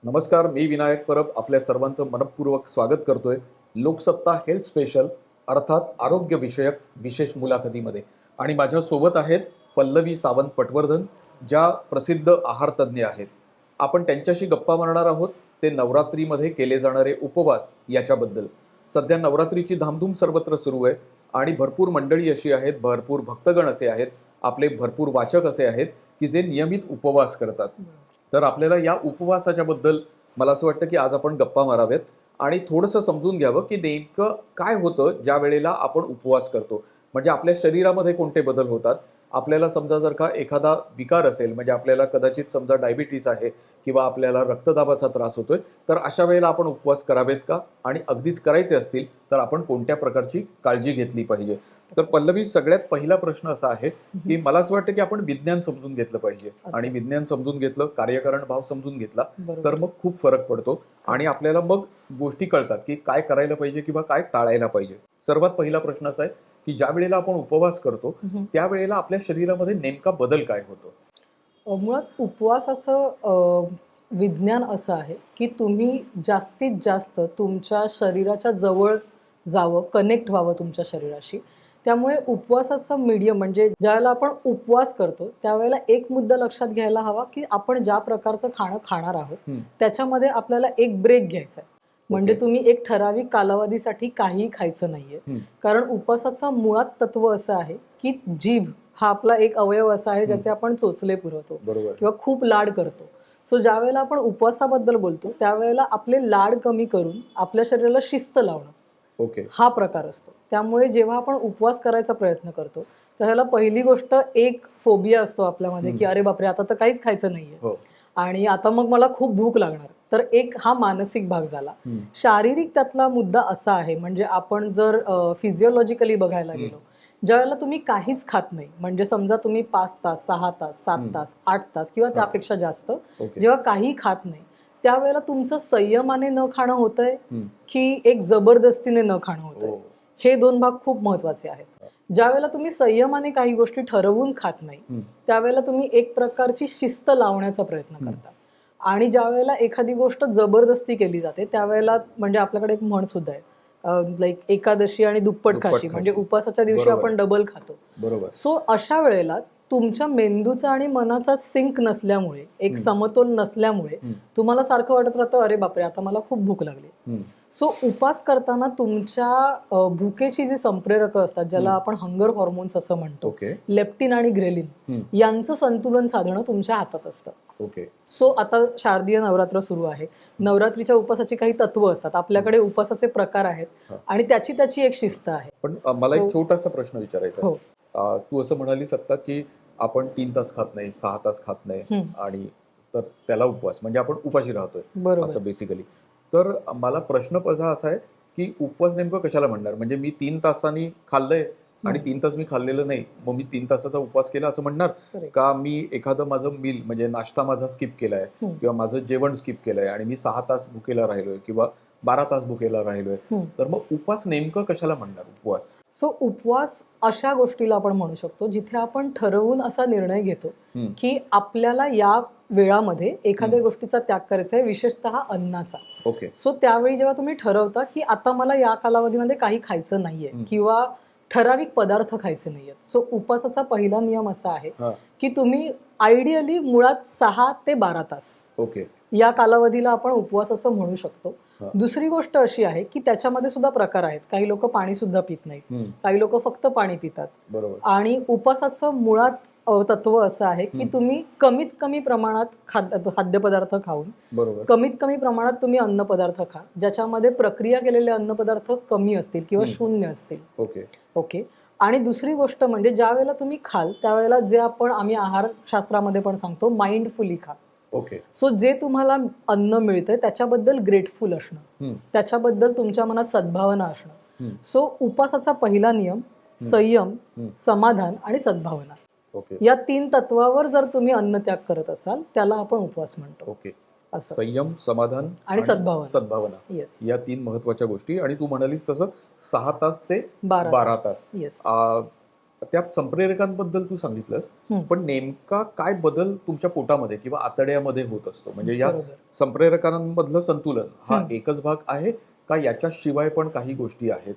नमस्कार, मी विनायक परब आपल्या सर्वांचं मनपूर्वक स्वागत करतोय लोकसत्ता हेल्थ स्पेशल अर्थात आरोग्य विषयक विशेष मुलाखतीमध्ये. आणि माझ्या सोबत आहेत पल्लवी सावंत पटवर्धन, ज्या प्रसिद्ध आहार तज्ज्ञ आहेत. आपण त्यांच्याशी गप्पा मारणार आहोत ते नवरात्रीमध्ये केले जाणारे उपवास याच्याबद्दल. सध्या नवरात्रीची धामधूम सर्वत्र सुरू आहे आणि भरपूर मंडळी अशी आहेत, भरपूर भक्तगण असे आहेत, आपले भरपूर वाचक असे आहेत की जे नियमित उपवास करतात. तर आपल्याला या उपवासाच्या बद्दल मला असं वाटतं की आज आपण गप्पा माराव्यात आणि थोडंसं समजून घ्यावं की नेमकं काय होतं ज्या वेळेला आपण उपवास करतो. म्हणजे आपल्या शरीरामध्ये कोणते बदल होतात. आपल्याला समजा जर का एखादा विकार असेल, म्हणजे आपल्याला कदाचित समजा डायबिटीस आहे किंवा आपल्याला रक्तदाबाचा त्रास होतोय, तर अशा वेळेला आपण उपवास करावेत का, आणि अगदीच करायचे असतील तर आपण कोणत्या प्रकारची काळजी घेतली पाहिजे. तर पल्लवी, सगळ्यात पहिला प्रश्न असा आहे की मला असं वाटतं की आपण विज्ञान समजून घेतलं पाहिजे. आणि विज्ञान समजून घेतलं, कार्यकारण भाव समजून घेतला तर मग खूप फरक पडतो आणि आपल्याला मग गोष्टी कळतात की काय करायला पाहिजे किंवा काय टाळायला पाहिजे. सर्वात पहिला प्रश्न असा आहे की ज्या वेळेला आपण उपवास करतो त्यावेळेला आपल्या शरीरामध्ये नेमका बदल काय होतो. मुळात उपवासाचं विज्ञान असं आहे की तुम्ही जास्तीत जास्त तुमच्या शरीराच्या जवळ जावं, कनेक्ट व्हावं तुमच्या शरीराशी. त्यामुळे उपवासाचं मीडियम म्हणजे ज्यावेळेला आपण उपवास करतो त्यावेळेला एक मुद्दा लक्षात घ्यायला हवा की आपण ज्या प्रकारचं खाणं खाणार आहोत त्याच्यामध्ये आपल्याला एक ब्रेक घ्यायचा आहे. म्हणजे तुम्ही एक ठराविक कालावधीसाठी काहीही खायचं नाहीये. कारण उपवासाचं मुळात तत्व असं आहे की जीभ हा आपला एक अवयव असा आहे ज्याचे आपण चोचले पुरवतो किंवा खूप लाड करतो. सो ज्या वेळेला आपण उपवासाबद्दल बोलतो त्यावेळेला आपले लाड कमी करून आपल्या शरीराला शिस्त लावणं हा प्रकार असतो. त्यामुळे जेव्हा आपण उपवास करायचा प्रयत्न करतो त्याला पहिली गोष्ट एक फोबिया असतो आपल्यामध्ये की अरे बापरे, आता तर काहीच खायचं नाहीये आणि आता मग मला खूप भूक लागणार. तर एक हा मानसिक भाग झाला. शारीरिक त्यातला मुद्दा असा आहे, म्हणजे आपण जर फिजिओलॉजिकली बघायला गेलो, ज्यावेळेला तुम्ही काहीच खात नाही, म्हणजे समजा तुम्ही 5 तास 6 तास 7 तास 8 तास किंवा त्यापेक्षा जास्त जेव्हा काही खात नाही त्यावेळेला तुमचं संयमाने न खाणं होतंय की एक जबरदस्तीने न खाणं होतंय, हे दोन भाग खूप महत्वाचे आहेत. ज्यावेळेला तुम्ही संयमाने काही गोष्टी ठरवून खात नाही त्यावेळेला तुम्ही एक प्रकारची शिस्त लावण्याचा प्रयत्न करता. आणि ज्या वेळेला एखादी गोष्ट जबरदस्ती केली जाते त्यावेळेला, म्हणजे आपल्याकडे एक म्हण सुद्धा आहे, लाईक एकादशी आणि दुप्पट खाशी, म्हणजे उपवासाच्या दिवशी आपण डबल खातो. बरोबर. सो अशा वेळेला तुमच्या मेंदूचा आणि मनाचा सिंक नसल्यामुळे, एक समतोल नसल्यामुळे तुम्हाला सारखं वाटत राहतं अरे बापरे, आता मला खूप भूक लागली. सो उपास करताना तुमच्या भुकेची जी संप्रेरक असतात, ज्याला आपण हंगर हॉर्मोन्स असं म्हणतो, लेप्टिन आणि ग्रेलिन, यांचं संतुलन साधणं तुमच्या हातात असतं. सो आता शारदीय नवरात्र सुरू आहे. नवरात्रीच्या उपासाची काही तत्व असतात, आपल्याकडे उपासाचे प्रकार आहेत आणि त्याची एक शिस्त आहे. पण मला एक छोटासा प्रश्न विचारायचा आहे. तू असं म्हणालीस आता की आपण 3 तास खात नाही, 6 तास खात नाही, आणि तर त्याला उपवास म्हणजे आपण उपाशी राहतोय असं बेसिकली. तर मला प्रश्न असा आहे की उपवास नेमकं कशाला म्हणणार. म्हणजे मी 3 तासांनी खाल्लंय आणि 3 तास मी खाल्लेलं नाही, मग मी 3 तासाचा उपवास केला असं म्हणणार का. मी एखादं माझं मील म्हणजे नाश्ता माझा स्किप केलाय किंवा माझं जेवण स्किप केलंय आणि मी 6 तास भुकेला राहिलोय किंवा 12 तास भुकेला राहिलोय, तर मग उपवास नेमकं कशाला म्हणणार उपवास. सो उपवास अशा गोष्टीला आपण म्हणू शकतो जिथे आपण ठरवून असा निर्णय घेतो की आपल्याला या वेळामध्ये एखाद्या गोष्टीचा त्याग करायचा आहे, विशेषतः अन्नाचा. सो त्यावेळी जेव्हा तुम्ही ठरवता की आता मला या कालावधीमध्ये काही खायचं नाहीये किंवा ठराविक पदार्थ खायचे नाहीयेत, सो उपवासाचा पहिला नियम असा आहे की तुम्ही आयडियली मुळात 6 ते 12 तास या कालावधीला आपण उपवास असं म्हणू शकतो. दुसरी गोष्ट अशी आहे की त्याच्यामध्ये सुद्धा प्रकार आहेत. काही लोक पाणी सुद्धा पित नाहीत, काही लोक फक्त पाणी पितात. आणि उपवासाचं मुळात तत्व असं आहे की तुम्ही कमीत कमी प्रमाणात खाद्यपदार्थ खाऊन कमीत कमी प्रमाणात तुम्ही अन्नपदार्थ खा, ज्याच्यामध्ये प्रक्रिया केलेले अन्नपदार्थ कमी असतील किंवा शून्य असतील. ओके. आणि दुसरी गोष्ट म्हणजे ज्या वेळेला तुम्ही खाल त्यावेळेला जे आम्ही आहारशास्त्रामध्ये पण सांगतो, माइंडफुली खा. सो जे तुम्हाला अन्न मिळतंय त्याच्याबद्दल ग्रेटफुल असणं, त्याच्याबद्दल तुमच्या मनात सद्भावना असणं. सो उपासाचा पहिला नियम संयम, समाधान आणि सद्भावना, या 3 तत्वावर जर तुम्ही अन्न त्याग करत असाल त्याला आपण उपवास म्हणतो. संयम, समाधान आणि सद्भावना, या 3 महत्वाच्या गोष्टी. आणि तू म्हणालीस तसं 6 तास ते 12 तास. त्या संप्रेरकांबद्दल तू सांगितलंस, हम्म. पण नेमका काय बदल तुमच्या पोटामध्ये किंवा आतड्यामध्ये होत असतो? म्हणजे या बरोबर. संप्रेरकांमधलं संतुलन हा हम्म. एकच भाग आहे का याच्याशिवाय पण काही गोष्टी आहेत?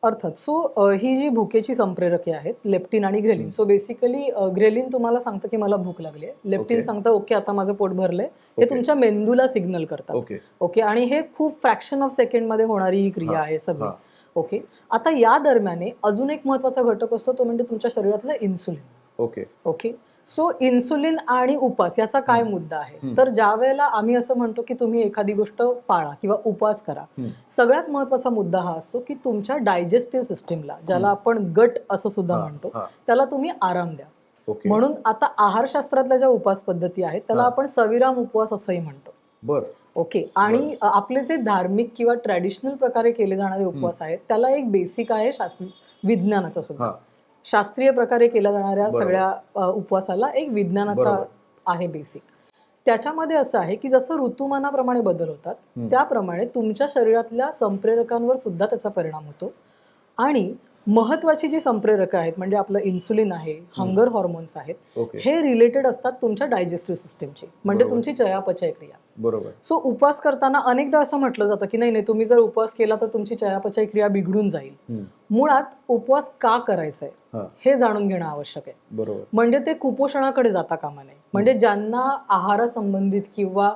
अर्थात. सो ही जी भुकेची संप्रेरके आहेत, लेप्टिन आणि ग्रेलिन. सो बेसिकली ग्रेलिन तुम्हाला सांगतं की मला भूक लागली आहे, लेप्टिन ओके. सांगतं ओके आता माझं पोट भरलंय. हे ओके. तुमच्या मेंदूला सिग्नल करतात. ओके. ओके, आणि हे खूप फ्रॅक्शन ऑफ सेकंडमध्ये होणारी ही क्रिया हा, आहे सगळी. हा. ओके, आता या दरम्यान अजून एक महत्वाचा घटक असतो, तो म्हणजे तुमच्या शरीरातलं insulin. Okay. Okay, so insulin आणि उपास याचा काय मुद्दा आहे, तर ज्या वेळेला आम्ही असं म्हणतो की तुम्ही एखादी गोष्ट पाळा किंवा उपास करा, सगळ्यात महत्वाचा मुद्दा हा असतो की तुमच्या डायजेस्टिव्ह सिस्टीमला, ज्याला आपण गट असं सुद्धा म्हणतो, त्याला तुम्ही आराम द्या. ओके. म्हणून आता आहारशास्त्रातल्या ज्या उपास पद्धती आहेत त्याला आपण सविराम उपवास असंही म्हणतो. बरं. ओके, आणि आपले जे धार्मिक किंवा ट्रॅडिशनल प्रकारे केले जाणारे उपवास आहेत त्याला एक बेसिक आहे शास्त्रीय विज्ञानाचा सुद्धा. शास्त्रीय प्रकारे केल्या जाणाऱ्या सगळ्या उपवासाला एक विज्ञानाचा आहे बेसिक. त्याच्यामध्ये असं आहे की जसं ऋतुमानाप्रमाणे बदल होतात त्याप्रमाणे तुमच्या शरीरातल्या संप्रेरकांवर सुद्धा त्याचा परिणाम होतो. आणि महत्वाची जी संप्रेरकं आहेत म्हणजे आपलं इन्सुलिन आहे, हंगर हॉर्मोन्स आहेत, हे रिलेटेड असतात तुमच्या डायजेस्टिव्ह सिस्टीमची, म्हणजे तुमची चयापचय क्रिया. बरोबर. सो उपवास करताना अनेकदा असं म्हटलं जातं की नाही तुम्ही जर उपवास केला तर तुमची चयापचय क्रिया बिघडून जाईल. मुळात उपवास का करायचा आहे हे जाणून घेणं आवश्यक आहे. बरोबर. म्हणजे ते कुपोषणाकडे जाता कामा नये. म्हणजे ज्यांना आहारासंबंधित किंवा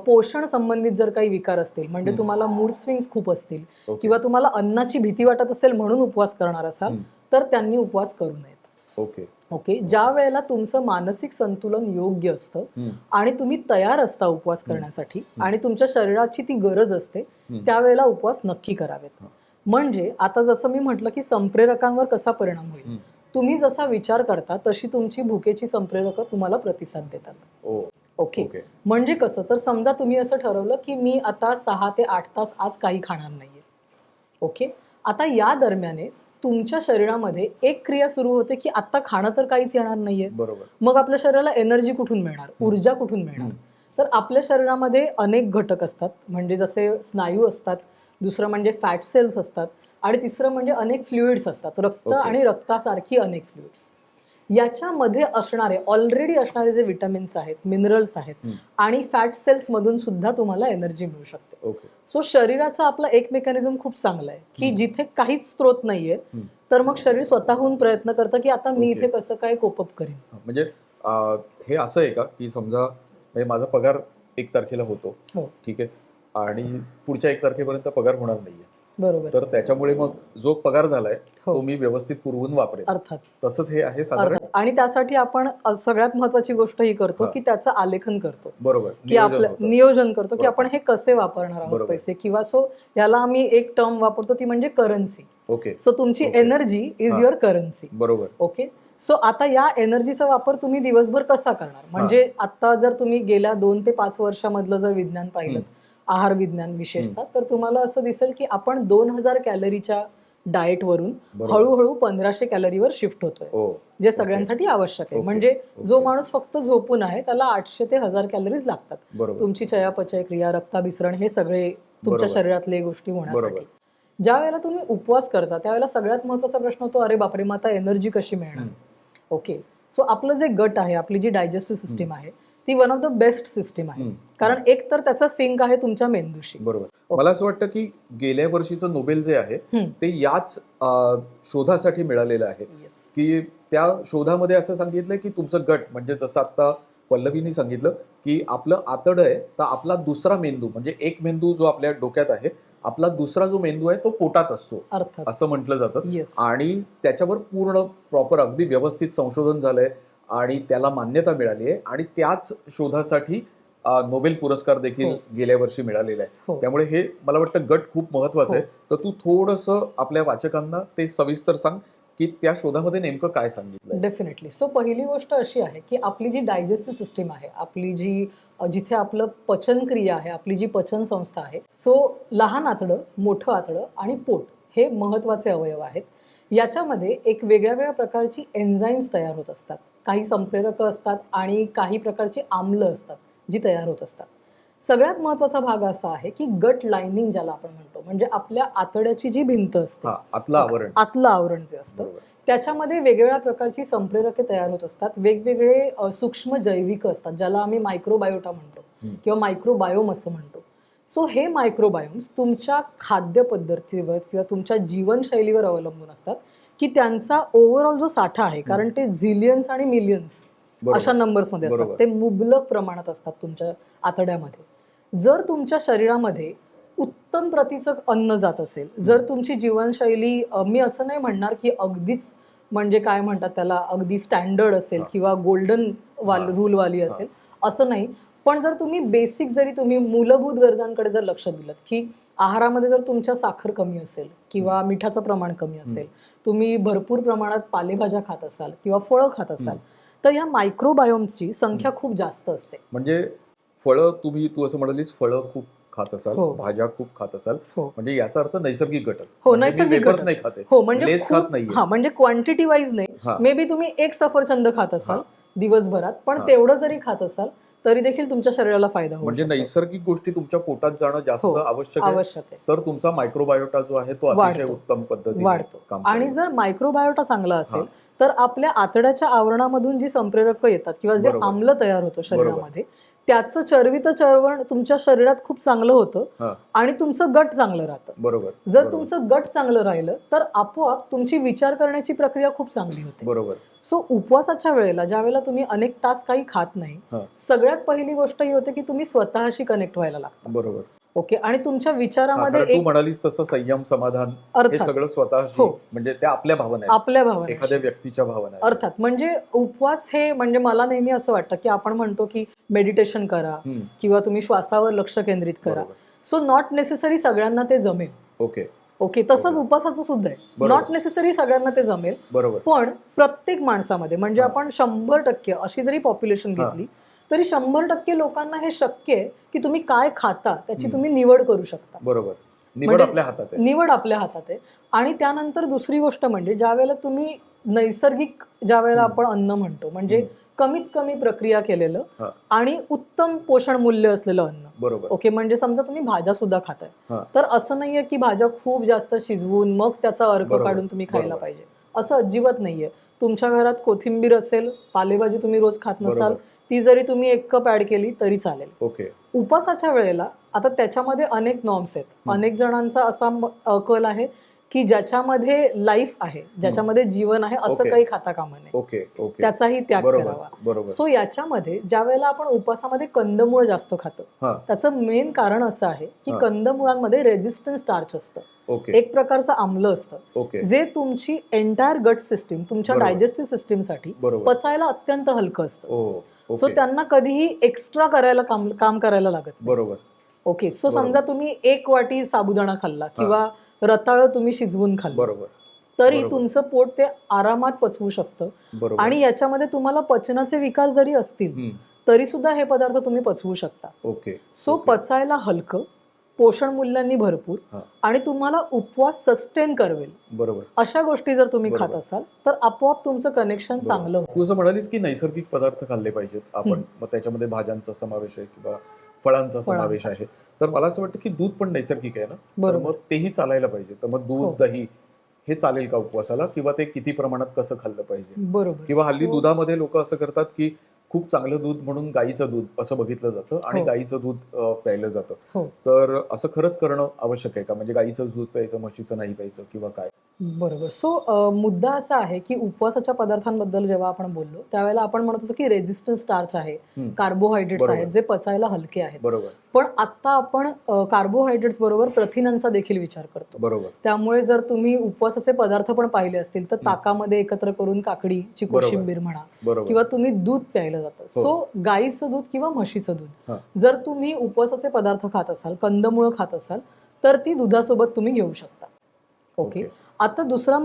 पोषण संबंधित जर काही विकार असतील, म्हणजे तुम्हाला मूड स्विंग्स खूप असतील किंवा तुम्हाला अन्नाची भीती वाटत असेल म्हणून उपवास करणार असाल तर त्यांनी उपवास करू नयेत. ओके. ओके, ज्या वेळेला तुमचं मानसिक संतुलन योग्य असतं आणि तुम्ही तयार असता उपवास करण्यासाठी आणि तुमच्या शरीराची ती गरज असते त्यावेळेला उपवास नक्की करावेत. म्हणजे आता जसं मी म्हटलं की संप्रेरकांवर कसा परिणाम होईल, तुम्ही जसा विचार करता तशी तुमची भुकेची संप्रेरकं तुम्हाला प्रतिसाद देतात. ओके, म्हणजे कसं, तर समजा तुम्ही असं ठरवलं की मी आता 6 ते 8 तास आज काही खाणार नाहीये. ओके, आता या दरम्यान तुमच्या शरीरामध्ये एक क्रिया सुरू होते की आता खाणं तर काहीच येणार नाहीये. बरोबर. मग आपल्या शरीराला एनर्जी कुठून मिळणार, ऊर्जा कुठून मिळणार? तर आपल्या शरीरामध्ये अनेक घटक असतात, म्हणजे जसे स्नायू असतात, दुसरं म्हणजे फॅट सेल्स असतात, आणि तिसरं म्हणजे अनेक फ्लुइड्स असतात, रक्त आणि रक्तासारखी अनेक फ्लुइड्स. याच्यामध्ये असणारे ऑलरेडी असणारे जे विटामिन्स आहेत, मिनरल्स आहेत आणि फॅट सेल्स मधून सुद्धा तुम्हाला एनर्जी मिळू शकते. सो शरीराचा आपला एक मेकॅनिझम खूप चांगला आहे की जिथे काहीच स्त्रोत नाहीये तर मग शरीर स्वतःहून प्रयत्न करतं की आता मी इथे कसं काय कोपअप करीन. म्हणजे हे असं आहे का की समजा म्हणजे माझा पगार 1 तारखेला होतो, ठीक आहे, आणि पुढच्या 1 तारखेपर्यंत पगार होणार नाहीये, बरोबर, तर त्याच्यामुळे मग जो पगार झालाय तो मी व्यवस्थित पुरवून वापरेन. अर्थात तसंच हे आहे साधारण. आणि त्यासाठी आपण सगळ्यात महत्वाची गोष्ट ही करतो की त्याचं आलेखन करतो. बरोबर. की आपलं नियोजन करतो की आपण हे कसे वापरणार आहोत पैसे, किंवा सो याला आम्ही एक टर्म वापरतो ती म्हणजे करन्सी. ओके. सो तुमची एनर्जी इज युअर करन्सी. बरोबर. ओके, सो आता या एनर्जीचा वापर तुम्ही दिवसभर कसा करणार, म्हणजे आता जर तुम्ही गेल्या 2 ते 5 वर्षामधलं जर विज्ञान पाहिलं, आहार विज्ञान विशेषतः, तर तुम्हाला असं दिसेल की आपण 2000 कॅलरीच्या डाएट वरून हळूहळू 1500 कॅलरीवर शिफ्ट होतोय, जे सगळ्यांसाठी आवश्यक आहे. म्हणजे जो माणूस फक्त झोपून आहे त्याला 800 ते 1000 कॅलरीज लागतात तुमची चयापचय क्रिया, रक्ताभिसरण, हे सगळे तुमच्या शरीरातले गोष्टी होण्यासाठी. ज्या वेळेला तुम्ही उपवास करता त्यावेळेला सगळ्यात महत्वाचा प्रश्न होतो, अरे बापरे मग आता एनर्जी कशी मिळणार. ओके, सो आपलं जे गट आहे, आपली जी डायजेस्टिव्ह सिस्टीम आहे, ती one of the best system आहे, कारण एक तर त्याचा सिंक आहे तुमच्या मेंदूशी. बरोबर. मला असं वाटतं की गेल्या वर्षीचं नोबेल जे आहे ते याच शोधासाठी मिळालेलं आहे की त्या शोधामध्ये असं सांगितलंय की तुमचं गट, म्हणजे जसं आता पल्लवीने सांगितलं की आपलं आतडं आहे, तर आपला दुसरा मेंदू, म्हणजे एक मेंदू जो आपल्या डोक्यात आहे, आपला दुसरा जो मेंदू आहे तो पोटात असतो असं म्हटलं जातं. आणि त्याच्यावर पूर्ण प्रॉपर अगदी व्यवस्थित संशोधन झालंय आणि त्याला मान्यता मिळाली आहे, आणि त्याच शोधासाठी नोबेल पुरस्कार देखील गेल्या वर्षी मिळालेला आहे. त्यामुळे हे मला वाटतं गट खूप महत्वाचं आहे. तर तू थोडंसं आपल्या वाचकांना ते सविस्तर सांग की त्या शोधामध्ये नेमकं काय सांगितलं. डेफिनेटली. सो पहिली गोष्ट अशी आहे की आपली जी डायजेस्टिव्ह सिस्टीम आहे, आपली जी जिथे आपलं पचन क्रिया आहे, आपली जी पचन संस्था आहे, सो लहान आतडं, मोठं आतडं आणि पोट हे महत्वाचे अवयव आहेत. याच्यामध्ये एक वेगळ्या वेगळ्या प्रकारची एन्झाईम्स तयार होत असतात, काही संप्रेरकं असतात आणि काही प्रकारची आम्ल असतात जी तयार होत असतात. सगळ्यात महत्वाचा भाग असा आहे की गट लाइनिंग ज्याला आपण म्हणतो, म्हणजे आपल्या आतड्याची जी भिंत असते, आतलं आवरण जे असतं, त्याच्यामध्ये वेगवेगळ्या प्रकारची संप्रेरके तयार होत असतात, वेगवेगळे सूक्ष्म जैविक असतात ज्याला आम्ही मायक्रोबायोटा म्हणतो किंवा मायक्रोबायोम असं म्हणतो. सो हे मायक्रोबायोम्स तुमच्या खाद्य पद्धतीवर किंवा तुमच्या जीवनशैलीवर अवलंबून असतात की त्यांचा ओव्हरऑल जो साठा आहे, कारण ते झिलियन्स आणि मिलियन्स अशा नंबर्समध्ये असतात, ते मुबलक प्रमाणात असतात तुमच्या आतड्यामध्ये. जर तुमच्या शरीरामध्ये उत्तम प्रतीचं अन्न जात असेल, जर तुमची जीवनशैली मी असं नाही म्हणणार की अगदीच म्हणजे काय म्हणतात त्याला अगदी स्टँडर्ड असेल किंवा गोल्डन रूलवाली असेल असं नाही, पण जर तुम्ही बेसिक जरी तुम्ही मूलभूत गरजांकडे जर लक्ष दिलं की आहारामध्ये जर तुमच्या साखर कमी असेल किंवा मिठाचं प्रमाण कमी असेल, तुम्ही भरपूर प्रमाणात पालेभाज्या खात असाल किंवा फळं खात असाल, तर ह्या मायक्रोबायोम्सची संख्या खूप जास्त असते. म्हणजे फळं तू असं म्हणालीस, फळं खूप खात असाल, भाज्या खूप खात असाल, म्हणजे याचा अर्थ नैसर्गिक घटक. हो, नैसर्गिक घटक नाही खाते, म्हणजे खात नाही. म्हणजे क्वांटिटी वाईज नाही, मे बी तुम्ही एक सफरचंद खात असाल दिवसभरात, पण तेवढं जरी खात असाल तरी देखील तुमच्या शरीराला फायदा होतो. म्हणजे नैसर्गिक गोष्टी तुमच्या पोटात जाणं जास्त आवश्यक आहे, तर तुमचा मायक्रोबायोटा जो आहे तो अतिशय उत्तम पद्धतीने वाढतो. आणि जर मायक्रोबायोटा चांगला असेल तर आपल्या आतड्याच्या आवरणामधून जी संप्रेरक येतात किंवा जे आम्ल तयार होतं शरीरामध्ये, त्याचं चरबीचं चळवळ तुमच्या शरीरात खूप चांगलं होतं आणि तुमचं गट चांगलं राहतं. बरोबर. जर तुमचं गट चांगलं राहिलं तर आपोआप तुमची विचार करण्याची प्रक्रिया खूप चांगली होते. बरोबर. सो उपवासाच्या वेळेला ज्या वेळेला तुम्ही अनेक तास काही खात नाही, सगळ्यात पहिली गोष्ट ही होते की तुम्ही स्वतःशी कनेक्ट व्हायला लागता. बरोबर. ओके. आणि तुमच्या विचारामध्ये तू म्हणालीस तसं संयम, समाधान, हे सगळं स्वतःशी, म्हणजे त्या आपल्या भावना आहेत, आपल्या भावना, एखाद्या व्यक्तीच्या भावना. अर्थात म्हणजे उपवास हे म्हणजे मला नेहमी असं वाटतं की आपण म्हणतो की मेडिटेशन करा किंवा तुम्ही श्वासावर लक्ष केंद्रित करा. सो नॉट नेसेसरी सगळ्यांना ते जमेल. ओके. तसंच उपवासाचं सुद्धा आहे, नॉट नेसेसरी सगळ्यांना ते जमेल. बरोबर. पण प्रत्येक माणसामध्ये म्हणजे आपण 100% अशी जरी पॉप्युलेशन घेतली तरी 100% लोकांना हे शक्य आहे की तुम्ही काय खाता त्याची तुम्ही निवड करू शकता. बरोबर. निवड आपल्या हातात आहे. निवड आपल्या हातात आहे. आणि त्यानंतर दुसरी गोष्ट म्हणजे ज्या वेळेला तुम्ही नैसर्गिक, ज्या वेळेला आपण अन्न म्हणतो म्हणजे कमीत कमी प्रक्रिया केलेलं आणि उत्तम पोषण मूल्य असलेलं अन्न. बरोबर. ओके. म्हणजे समजा तुम्ही भाज्या सुद्धा खाताय, तर असं नाहीये की भाज्या खूप जास्त शिजवून मग त्याचा अर्क काढून तुम्ही खायला पाहिजे, असं अजिबात नाहीये. तुमच्या घरात कोथिंबीर असेल, पालेभाजी तुम्ही रोज खात नसाल, ती जरी तुम्ही 1 कप ऍड केली तरी चालेल. ओके. उपवासाच्या वेळेला आता त्याच्यामध्ये अनेक नॉर्म्स आहेत. अनेक जणांचा असा कल आहे की ज्याच्यामध्ये लाईफ आहे, ज्याच्यामध्ये जीवन आहे, असं काही खाता कामा नये, त्याचाही त्याग करावा. सो याच्यामध्ये ज्या वेळेला आपण उपवासामध्ये कंदमुळं जास्त खातो, त्याचं मेन कारण असं आहे की कंदमुळांमध्ये रेझिस्टन्स स्टार्च असतं, एक प्रकारचं आम्ल असतं, जे तुमची एंटायर गट सिस्टीम, तुमच्या डायजेस्टिव्ह सिस्टीमसाठी पचायला अत्यंत हलकं असतं. सो त्यांना कधीही एक्स्ट्रा करायला काम करायला लागत. बरोबर. ओके. सो समजा तुम्ही 1 वाटी साबुदाणा खाल्ला किंवा रताळं तुम्ही शिजवून खाल्लं, तरी तुमचं पोट ते आरामात पचवू शकतं. आणि याच्यामध्ये तुम्हाला पचनाचे विकार जरी असतील तरी सुद्धा हे पदार्थ तुम्ही पचवू शकता. सो पचायला हलकं, पोषण मूल्यांनी भरपूर आणि तुम्हाला उपवास सस्टेन करवेल, बरोबर, अशा गोष्टी जर तुम्ही खात असाल तर आपोआप तुमचं कनेक्शन चांगलं होतं. तू असं म्हणालीस की नैसर्गिक पदार्थ खाल्ले पाहिजेत आपण, मग त्याच्यामध्ये भाज्यांचा समावेश आहे किंवा फळांचा समावेश आहे, तर मला असं वाटतं की दूध पण नैसर्गिक आहे ना, तर मग तेही चालायला पाहिजे. तर मग दूध, दही हे चालेल का उपवासाला, किंवा ते किती प्रमाणात कसं खाल्लं पाहिजे? बरोबर. किंवा हल्ली दुधामध्ये लोक असं करतात की खूप चांगलं दूध म्हणून गाईचं दूध असं बघितलं जातं आणि गाईचं दूध प्यायलं जातं, तर असं खरंच करणं आवश्यक आहे का? म्हणजे गाईचं दूध प्यायचं, म्हशीचं नाही प्यायचं किंवा काय? बरोबर. सो मुद्दा असा आहे की उपवासाच्या पदार्थांबद्दल जेव्हा आपण बोललो त्यावेळेला आपण म्हणत होतो की रेझिस्टन्स स्टार्च आहे, कार्बोहायड्रेट्स आहेत जे पचायला हलके आहेत. बरोबर. पण आता आपण कार्बोहायड्रेट्स बरोबर प्रथिनांचा देखील विचार करतो. बरोबर. त्यामुळे जर तुम्ही उपवासाचे पदार्थ पण पाहिले असतील तर ताकामध्ये एकत्र करून काकडीची कोशिंबीर म्हणा किंवा तुम्ही दूध प्यायलं जातं. सो गाईचं दूध किंवा म्हशीचं दूध जर तुम्ही उपवासाचे पदार्थ खात असाल, कंदमुळं खात असाल, तर ती दुधासोबत तुम्ही घेऊ शकता. ओके. आता दुसरा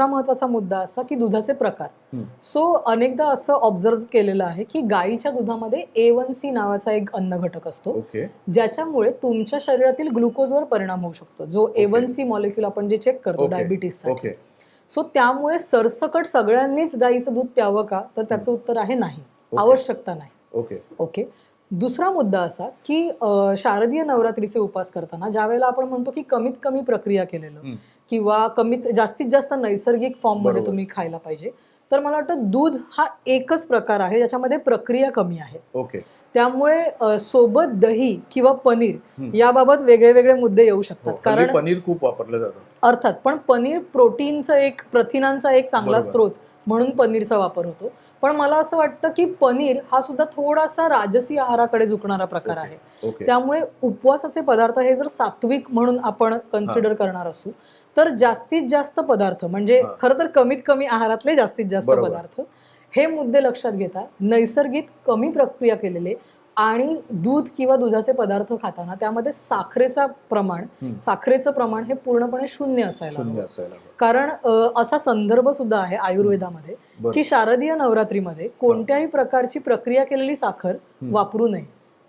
महत्वाचा मुद्दा असा की दुधाचे प्रकार. सो अनेकदा असं ऑब्झर्व केलेलं आहे की गाईच्या दुधामध्ये A1C नावाचा एक अन्न घटक असतो, ज्याच्यामुळे तुमच्या शरीरातील ग्लुकोजवर परिणाम होऊ शकतो, जो A1C मॉलिक्यूल आपण जे चेक करतो डायबिटीससाठी. सो त्यामुळे सरसकट सगळ्यांनीच गाईचं दूध प्यावं का, तर त्याचं उत्तर आहे नाही, आवश्यकता नाही. ओके. दुसरा मुद्दा असा की शारदीय नवरात्रीचे उपास करताना ज्या वेळेला आपण म्हणतो की कमीत कमी प्रक्रिया केलेलं किंवा जास्तीत जास्त नैसर्गिक फॉर्ममध्ये बरोबर. तुम्ही खायला पाहिजे. तर मला वाटतं दूध हा एकच प्रकार आहे ज्याच्यामध्ये प्रक्रिया कमी आहे. ओके. त्यामुळे सोबत दही किंवा पनीर हम्म. याबाबत वेगळे वेगळे मुद्दे येऊ शकतात. हो, हल्ली कारण पनीर खूप वापरलं जातं. अर्थात पण पनीर प्रोटीनचं प्रथिनांचा एक चांगला बरोबर. स्रोत म्हणून पनीरचा वापर होतो. पण मला असं वाटतं की पनीर हा सुद्धा थोडासा राजसी आहाराकडे झुकणारा प्रकार आहे. ओके. त्यामुळे उपवासाचे पदार्थ हे जर सात्विक म्हणून आपण कन्सिडर करणार असू तर जास्तीत जास्त पदार्थ म्हणजे हा. खरं तर कमीत कमी आहारातले जास्तीत जास्त बरोबर. पदार्थ हे मुद्दे लक्षात घेता नैसर्गिक कमी प्रक्रिया केलेले आणि दूध किंवा दुधाचे पदार्थ खाताना त्यामध्ये साखरेचं प्रमाण हे पूर्णपणे शून्य असायला शून्य हवं. असायला हवं. कारण असा संदर्भ सुद्धा आहे आयुर्वेदामध्ये बरं. की शारदीय नवरात्रीमध्ये कोणत्याही प्रकारची प्रक्रिया केलेली साखर वापरू नये.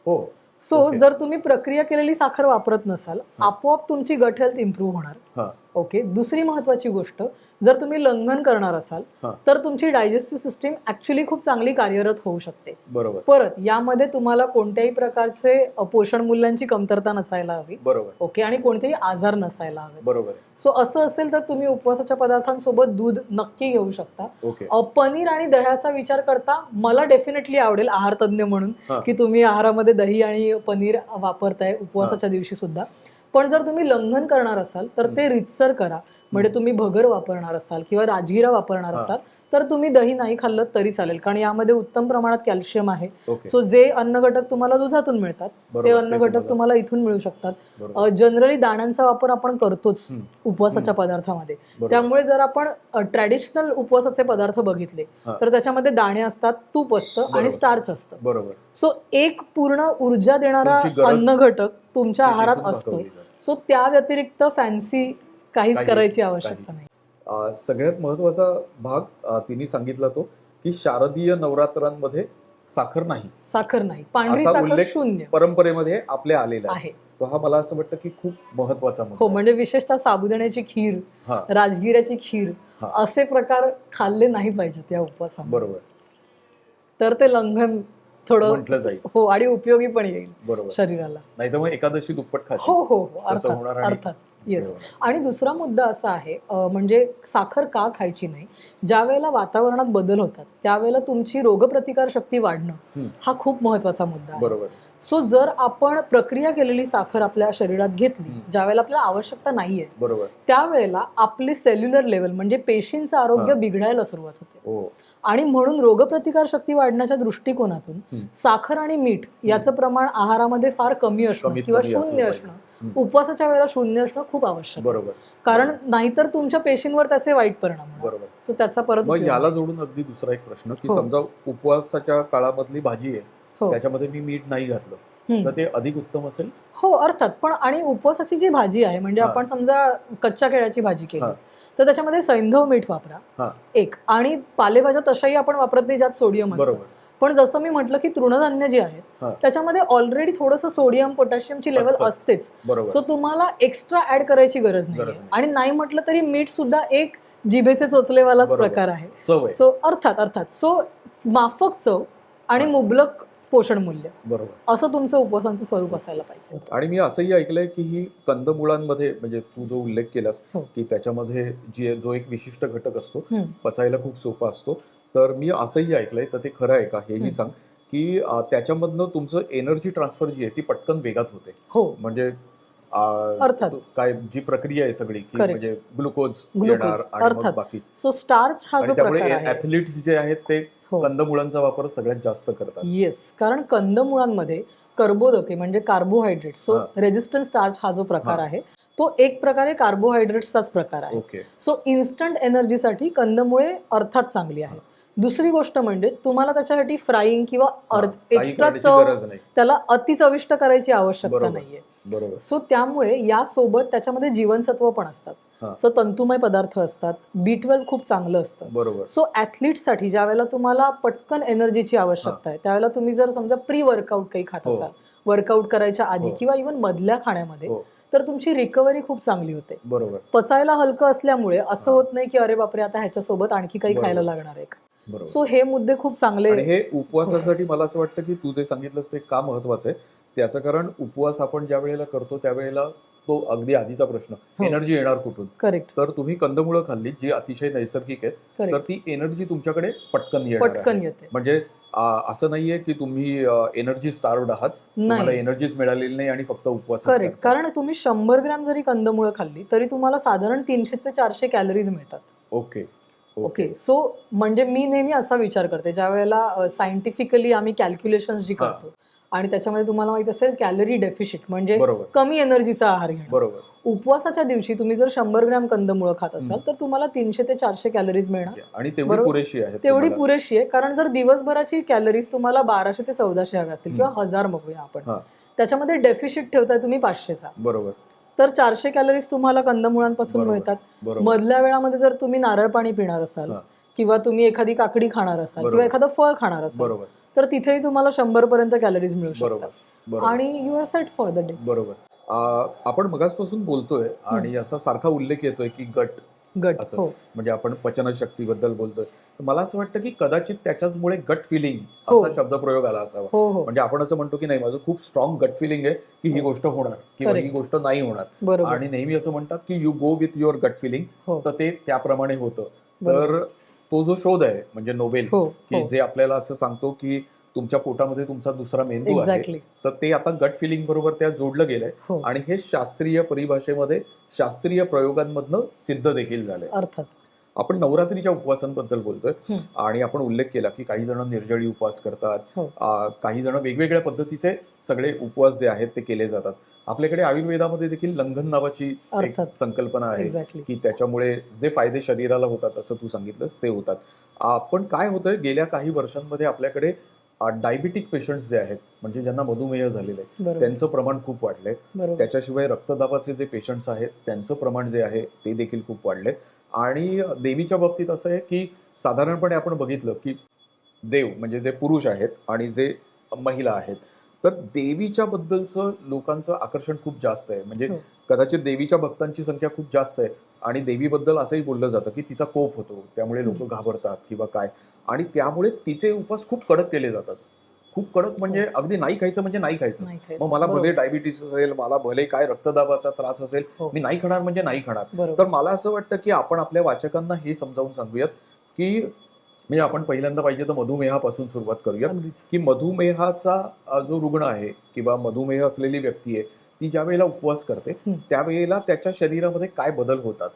हो. So okay. जर तुम्ही प्रक्रिया केलेली साखर वापरत नसाल आपोआप तुमची गट हेल्थ इम्प्रूव्ह होणार. हा. ओके. दुसरी महत्वाची गोष्ट जर तुम्ही लंघन करणार असाल हा. तर तुमची डायजेस्टिव्ह सिस्टीम ऍक्च्युली खूप चांगली कार्यरत होऊ शकते. बरोबर. परत यामध्ये तुम्हाला कोणत्याही प्रकारचे पोषण मूल्यांची कमतरता नसायला हवी. बरोबर. ओके. आणि कोणतेही आजार नसायला हवे. बरोबर. सो असं असेल तर तुम्ही उपवासाच्या पदार्थांसोबत दूध नक्की घेऊ शकता. ओके. पनीर आणि दह्याचा विचार करता मला डेफिनेटली आवडेल आहार तज्ञ म्हणून हा. की तुम्ही आहारामध्ये दही आणि पनीर वापरताय उपवासाच्या दिवशी सुद्धा. पण जर तुम्ही लंघन करणार असाल तर ते रितसर करा. म्हणजे तुम्ही भगर वापरणार असाल किंवा राजगिरा वापरणार असाल तर तुम्ही दही नाही खाल्लं तरी चालेल कारण यामध्ये उत्तम प्रमाणात कॅल्शियम आहे. ओके. सो जे अन्न घटक तुम्हाला दुधातून मिळतात बरोबर. ते अन्न ते घटक तुम्हाला- तुम्हाला इथून मिळू शकतात. बरोबर. जनरली दाण्यांचा वापर आपण करतोच उपवासाच्या हम्म. पदार्थामध्ये. बरोबर. त्यामुळे जर आपण ट्रॅडिशनल उपवासाचे पदार्थ बघितले हा. तर त्याच्यामध्ये दाणे असतात, तूप असतं आणि बरोबर. स्टार्च असतं. बरोबर. सो एक पूर्ण ऊर्जा देणारा तुमची गरज अन्न घटक तुमच्या ते आहारात तिथून असतो. भागवली जाते. सो त्या व्यतिरिक्त फॅन्सी काहीच काही- करायची आवश्यकता नाही. सगळ्यात महत्वाचा भाग तिने सांगितला तो की शारदीय नवरात्रांमध्ये साखर नाही साखर नाही, पांढरी असा साखर उल्लेख शून्य परंपरेमध्ये आपल्या आलेला आहे. आहे. तो हा मला असं वाटतं की खूप महत्वाचा मुद्दा हो आहे. म्हणजे विशेषतः साबुदाण्याची खीर, हा. राजगिऱ्याची खीर हा. असे प्रकार खाल्ले नाही पाहिजेत या उपवासामध्ये. बरोबर. तर ते लंघन थोडं म्हटलं जाईल. हो आणि उपयोगी पण येईल बरोबर. शरीराला. नाही तर मग एकादशी दुप्पट हो खाशी हो हो तसं होणार अर्थात आणि- अर्थात येस. बरोबर. आणि दुसरा मुद्दा असा आहे म्हणजे साखर का खायची नाही. ज्या वेळेला वातावरणात बदल होतात त्यावेळेला तुमची रोगप्रतिकार शक्ती वाढणं हा खूप महत्वाचा मुद्दा आहे. बरोबर. सो जर आपण प्रक्रिया केलेली साखर आपल्या शरीरात घेतली ज्या वेळेला आपल्याला आवश्यकता नाहीये बरोबर. त्यावेळेला आपली सेल्युलर लेवल म्हणजे पेशींचं आरोग्य हा. बिघडायला सुरुवात होते. हो. आणि म्हणून रोगप्रतिकार शक्ती वाढण्याच्या दृष्टिकोनातून साखर आणि मीठ याचं प्रमाण आहारामध्ये फार कमी असणं कमीत किंवा कमी असलं शून्य पाहिजे. असणं, उपवासाच्या वेळेला शून्य असणं खूप आवश्यक आहे. बरोबर. कारण नाहीतर तुमच्या पेशींवर त्याचे वाईट परिणाम होणार. बरोबर. सो त्याचा परत मग उपयोग याला नाही. जोडून अगदी दुसरा एक प्रश्न की हो. समजा उपवासाच्या काळामधली भाजी आहे हो. त्याच्यामध्ये मी मीठ नाही घातलं हम्म. तर ते अधिक उत्तम असेल. हो अर्थात. पण आणि उपवासाची जी भाजी आहे म्हणजे हा. आपण समजा कच्च्या केळ्याची भाजी केली हा. तर त्याच्यामध्ये सैंधव मीठ वापरा हा. एक. आणि पालेभाज्या तशाही आपण वापरत नाही ज्यात सोडियम असतं. बरोबर. पण जसं मी म्हटलं की तृणधान्य जे आहेत हा. त्याच्यामध्ये ऑलरेडी थोडंसं सोडियम पोटॅशियमची लेवल असतंच. असतेच. बरोबर. सो तुम्हाला एक्स्ट्रा ऍड करायची गरज गरज नाही. नाही. आणि नाही म्हटलं तरी मीठ सुद्धा एक जिभेचे चोचलेवालाच बरोबर. प्रकार आहे. चव आहे. सो अर्थात सो माफक चव आणि हा. मुबलक पोषण मूल्य बरोबर. असं तुमचं उपवासांचं स्वरूप असायला पाहिजे. आणि मी असंही ऐकलंय की ही कंदमुळांमध्ये म्हणजे तू जो उल्लेख केलास हो. की त्याच्यामध्ये जो एक विशिष्ट घटक असतो हम्म. पचायला खूप सोपा असतो. तर मी असंही ऐकलंय तर ते खरं आहे का हेही सांग की त्याच्यामधनं तुमचं एनर्जी ट्रान्सफर जी आहे ती पटकन वेगात होते. हो म्हणजे अर्थात. काय जी प्रक्रिया आहे सगळी की Correct. म्हणजे ग्लुकोज ग्लुकोज, येणार आणि मग अर्थात. बाकी सो स्टार्च हा आणि जो त्यामुळे प्रकार आहे ऍथलीट्स जे आहेत ते हो. कंदमुळांचा वापर सगळ्यात जास्त करतात. येस. कारण कंदमुळांमध्ये कर्बोदके म्हणजे कार्बोहायड्रेट सो हा. रेझिस्टंट स्टार्च हा जो प्रकार हा. आहे तो एक प्रकारे कार्बोहायड्रेट्सचाच प्रकार आहे. ओके. सो इन्स्टंट एनर्जीसाठी कंदमुळे अर्थात चांगली आहे. दुसरी गोष्ट म्हणजे तुम्हाला त्याच्यासाठी फ्राईंग किंवा काही एक्स्ट्रा करण्याची चव गरज नाही. त्याला अतिचविष्ट करायची आवश्यकता बरोबर. नाहीये. बरोबर. सो त्यामुळे यासोबत त्याच्यामध्ये जीवनसत्व पण असतात. हा. सो तंतुमय पदार्थ असतात. B12 खूप चांगलं असतं. बरोबर. सो ऍथलीटसाठी ज्या वेळेला तुम्हाला पटकन एनर्जीची आवश्यकता आहे त्यावेळेला तुम्ही जर समजा प्री वर्कआउट काही खात हो. असाल वर्कआउट करायच्या आधी हो. किंवा इव्हन मधल्या खाण्यामध्ये हो. तर तुमची रिकव्हरी खूप चांगली होते. बरोबर. पचायला हलकं असल्यामुळे असं हा. होत नाही की अरे बापरे आता ह्याच्यासोबत आणखी काही बरोबर. खायला लागणार आहे का. बरोबर. सो हे मुद्दे खूप चांगले. आणि हे उपवासासाठी मला असं वाटतं की तू जे सांगितलंस ते का महत्वाचं आहे त्याचं कारण उपवास आपण ज्या वेळेला करतो त्यावेळेला तो अगदी आधीचा प्रश्न, हो. एनर्जी येणार कुठून? करेक्ट तर तुम्ही कंदमुळं खाल्ली जी अतिशय नैसर्गिक आहेत, तर करेक्ट ती एनर्जी तुमच्याकडे पटकन येणार पटकन आहे. येते. म्हणजे असं नाहीये की तुम्ही एनर्जी स्टार्व्ड आहात, तुम्हाला नाही एनर्जीच मिळालेली नाही आणि फक्त उपवासच करेक्ट. करताय. कारण तुम्ही 100 ग्रॅम जरी कंदमुळं खाल्ली तरी तुम्हाला साधारण 300 ते 400 कॅलरीज मिळतात. Okay okay okay. सो म्हणजे मी नेहमी असा विचार करते, ज्या वेळेला सायंटिफिकली आम्ही कॅल्क्युलेशन्स जी हा. करतो आणि त्याच्यामध्ये तुम्हाला माहित असेल कॅलरी डेफिशिट म्हणजे बरोबर कमी एनर्जीचा आहार घेणं. बरोबर. उपवासाच्या दिवशी तुम्ही जर 100 ग्रॅम कंदमुळं खात असाल तर तुम्हाला 300 ते 400 कॅलरीज मिळणार. आणि तेवढी बरोबर. पुरेशी आहे तेवढी तुम्हाला. पुरेशी आहे, कारण जर दिवसभराची कॅलरीज तुम्हाला 1200 ते 1400 हव्या असतील किंवा 1000 बघूया आपण, हा त्याच्यामध्ये डेफिशिट ठेवताय तुम्ही 500चा, बरोबर तर 400 कॅलरीज तुम्हाला कंदमुळांपासून बरोबर. मिळतात. बरोबर मधल्या वेळामध्ये जर तुम्ही नारळ पाणी पिणार असाल हा. किंवा तुम्ही एखादी काकडी खाणार असाल बरोबर. किंवा एखादं फळ खाणार असाल बरोबर तर तिथेही तुम्हाला 100 पर्यंत कॅलरीज मिळू बरोबर शकतात बरोबर आणि you are set for the day. बरोबर. आपण मगाचपासून बोलतोय आणि असा सारखा उल्लेख येतोय की गट गट. असं, हो म्हणजे आपण पचनशक्तीबद्दल बोलतोय, तर मला असं वाटतं की कदाचित त्याच्याचमुळे गट फिलिंग हो. असा शब्दप्रयोग आला असावा. हो हो म्हणजे आपण असं म्हणतो की नाही, माझं खूप स्ट्रॉंग गट फिलिंग आहे की ही गोष्ट होणार किंवा ही Correct. गोष्ट नाही होणार. बरोबर. आणि नेहमी असं म्हणतात की you go with your gut feeling, हो तर ते त्याप्रमाणे होतं. बरोबर. तर तो जो शोध आहे म्हणजे नोबेल, हो की हो जे आपल्याला असं सांगतो की तुमच्या पोटामध्ये तुमचा दुसरा मेंदू आहे, एक्झॅक्टली. तर ते आता गट फिलिंग बरोबर त्या जोडलं गेलंय. हो आणि हे शास्त्रीय परिभाषेमध्ये शास्त्रीय प्रयोगांमधनं सिद्ध देखील झालंय. अर्थात. आपण नवरात्रीच्या उपवासांबद्दल बोलतोय हं. आणि आपण उल्लेख केला की काही जण निर्जळी उपवास करतात, हो काही जण वेगवेगळ्या पद्धतीचे सगळे उपवास जे आहेत ते केले जातात. आपल्याकडे आयुर्वेदामध्ये देखील लंघन नावाची एक अर्थात. संकल्पना आहे एक्झॅक्टली. की त्याच्यामुळे जे फायदे शरीराला होतात असं तू सांगितलंस ते होतात. आपण काय होतंय गेल्या काही वर्षांमध्ये आपल्याकडे डायबिटिक पेशंट्स जे आहेत, म्हणजे ज्यांना मधुमेह झालेले आहे, बरोबर त्यांचं प्रमाण खूप वाढलंय. बरोबर त्याच्याशिवाय रक्तदाबाचे जे पेशंट्स आहेत त्यांचं प्रमाण जे आहे ते देखील खूप वाढलंय. आणि देवीच्या बाबतीत असं आहे की साधारणपणे आपण बघितलं की देव म्हणजे जे पुरुष आहेत आणि जे महिला आहेत, तर देवीच्या बद्दलचं लोकांचं आकर्षण खूप जास्त आहे. म्हणजे हो कदाचित देवीच्या भक्तांची संख्या खूप जास्त आहे आणि देवीबद्दल असंही बोललं जातं की तिचा कोप होतो, त्यामुळे लोक घाबरतात किंवा काय, आणि त्यामुळे तिचे उपवास खूप कडक केले जातात. खूप कडक म्हणजे अगदी नाही खायचं म्हणजे नाही खायचं. नाही खायचं. मग मला भले बरोबर. डायबिटीस असेल, मला भले काय रक्तदाबाचा त्रास असेल, हो मी नाही खाणार म्हणजे नाही खाणार. बरोबर तर मला असं वाटतं की आपण आपल्या वाचकांना हे समजावून सांगूयात की म्हणजे आपण पहिल्यांदा पाहिजे तर मधुमेहापासून सुरुवात करूयात. अगदीच. की मधुमेहाचा जो रुग्ण आहे किंवा मधुमेह असलेली व्यक्ती आहे, ती ज्या वेळेला उपवास करते हं. त्यावेळेला त्याच्या शरीरामध्ये काय बदल होतात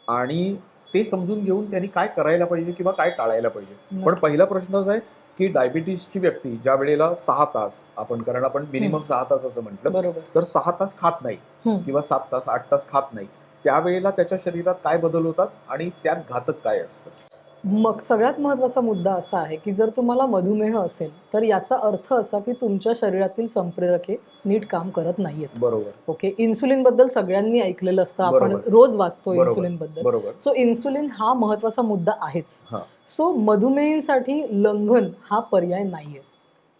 आणि ते समजून घेऊन त्यांनी काय करायला पाहिजे किंवा काय टाळायला पाहिजे. पण नक्की. पहिला प्रश्न असा आहे की डायबिटीसची व्यक्ती ज्या वेळेला 6 तास, आपण कारण आपण मिनिमम 6 तास असं म्हटलं, बरोबर तर 6 तास खात नाही हं. किंवा 7 तास 8 तास खात नाही, त्यावेळेला त्याच्या शरीरात काय बदल होतात आणि त्यात घातक काय असतं? मग सगळ्यात महत्त्वाचा मुद्दा असा आहे की जर तुम्हाला मधुमेह असेल तर याचा अर्थ असा की तुमच्या शरीरातील संप्रेरके नीट काम करत नाहीयेत. बरोबर ओके. इन्सुलिन बद्दल सगळ्यांनी ऐकलेलं असतं, आपण बरोबर. रोज वाचतो बरोबर इन्सुलिन बद्दल. बरोबर सो इन्सुलिन हा महत्त्वाचा मुद्दा आहेच. हा सो मधुमेहींसाठी लंघन हा पर्याय नाहीये.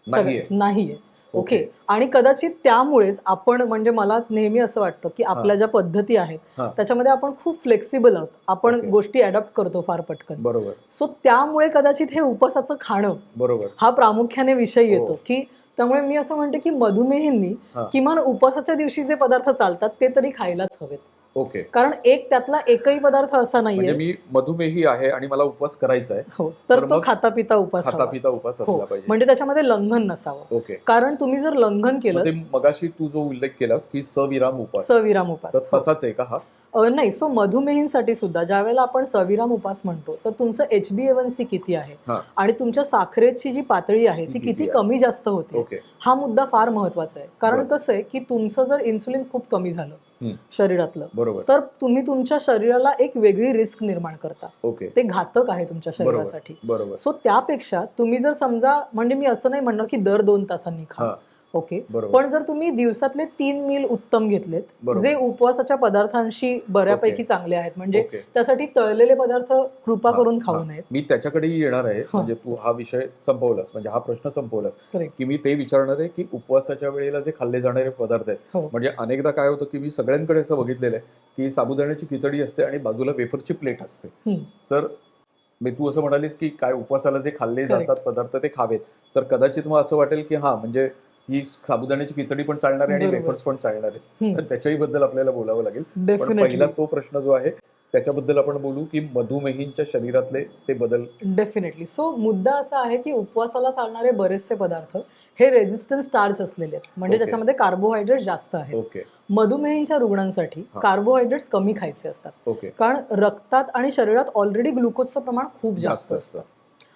नाहीये. नाहीये. ओके. ओके. आणि कदाचित त्यामुळेच आपण म्हणजे मला नेहमी असं वाटतं की आपल्या ज्या पद्धती आहेत हा त्याच्यामध्ये आपण खूप फ्लेक्सिबल आहोत. आपण ओके. गोष्टी अडॉप्ट करतो फार पटकन. बरोबर सो त्यामुळे कदाचित हे उपवासाचं खाणं बरोबर हा प्रामुख्याने विषय हो. येतो की त्यामुळे मी असं म्हणते की मधुमेहींनी हा किमान उपवासाच्या दिवशी जे पदार्थ चालतात ते तरी खायलाच हवेत. ओके. कारण एक त्यातला एकही पदार्थ असा म्हणजे नाहीये. मी मधुमेही आहे आणि मला उपवास करायचा आहे, हो तर तर तो मग खाता पिता उपवास खाता हवा. पिता उपवास हो असला पाहिजे. म्हणजे त्याच्यामध्ये लंघन नसावं. ओके. कारण तुम्ही जर लंघन मग केलं ते मगाशी तू जो उल्लेख केलास की सविराम उपवास, सविराम तर उपास. हो. तसाच आहे का हा? नाही. सो मधुमेहींसाठी सुद्धा ज्या वेळेला आपण सविराम उपास म्हणतो तर तुमचं HbA1c किती आहे हा आणि तुमच्या साखरेची जी पातळी आहे ती ती किती किती आहे? कमी जास्त होते, ओके. हा मुद्दा फार महत्वाचा आहे. कारण बरं. कसं आहे की तुमचं जर इन्सुलिन खूप कमी झालं हम्म. शरीरातलं बरोबर. तर तुम्ही तुमच्या शरीराला एक वेगळी रिस्क निर्माण करता. ओके. ते घातक आहे तुमच्या बरोबर शरीरासाठी. बरोबर सो त्यापेक्षा तुम्ही जर समजा, म्हणजे मी असं नाही म्हणणार की दर 2 तासांनी खा, हा ओके, बरोबर पण जर तुम्ही दिवसातले 3 मील उत्तम घेतलेत बरोबर. जे उपवासाच्या पदार्थांशी बऱ्यापैकी ओके. चांगले आहेत, म्हणजे ओके. त्यासाठी तळलेले पदार्थ कृपा हा, करून हा. खाऊ नयेत. मी त्याच्याकडेही येणार आहे. हा. म्हणजे तू हा विषय संपवलास, म्हणजे हा प्रश्न संपवलास करेक्ट. की मी ते विचारणार आहे की उपवासाच्या वेळेला जे खाल्ले जाणारे पदार्थ आहेत, हो म्हणजे अनेकदा काय होतं की मी सगळ्यांकडे असं बघितलेलं आहे की साबुदाण्याची खिचडी असते आणि बाजूला वेफरची प्लेट असते. हम्म. तर मी तू असं म्हणालीस की काय उपवासाला जे खाल्ले Correct. जातात पदार्थ ते खावेत, तर कदाचित मग असं वाटेल की हा म्हणजे ही साबुदाण्याची खिचडी पण चालणार आहे आणि बरोबर. वेफर्स पण चालणार आहेत, हम्म. तर त्याच्याही बद्दल आपल्याला बोलावं लागेल. पण डेफिनेटली पहिला तो प्रश्न जो आहे त्याच्याबद्दल आपण बोलू की मधुमेहींच्या शरीरातले ते बदल. डेफिनेटली. सो मुद्दा असा आहे की उपवासाला चालणारे बरेचसे पदार्थ हे रेझिस्टन्स स्टार्च असलेले आहेत, म्हणजे ओके. त्याच्यामध्ये कार्बोहायड्रेट जास्त आहेत. ओके मधुमेहींच्या रुग्णांसाठी हा. कार्बोहायड्रेट्स कमी खायचे असतात, ओके कारण रक्तात आणि शरीरात ऑलरेडी ग्लुकोजचं प्रमाण खूप जास्त जास्त असतं. असतं.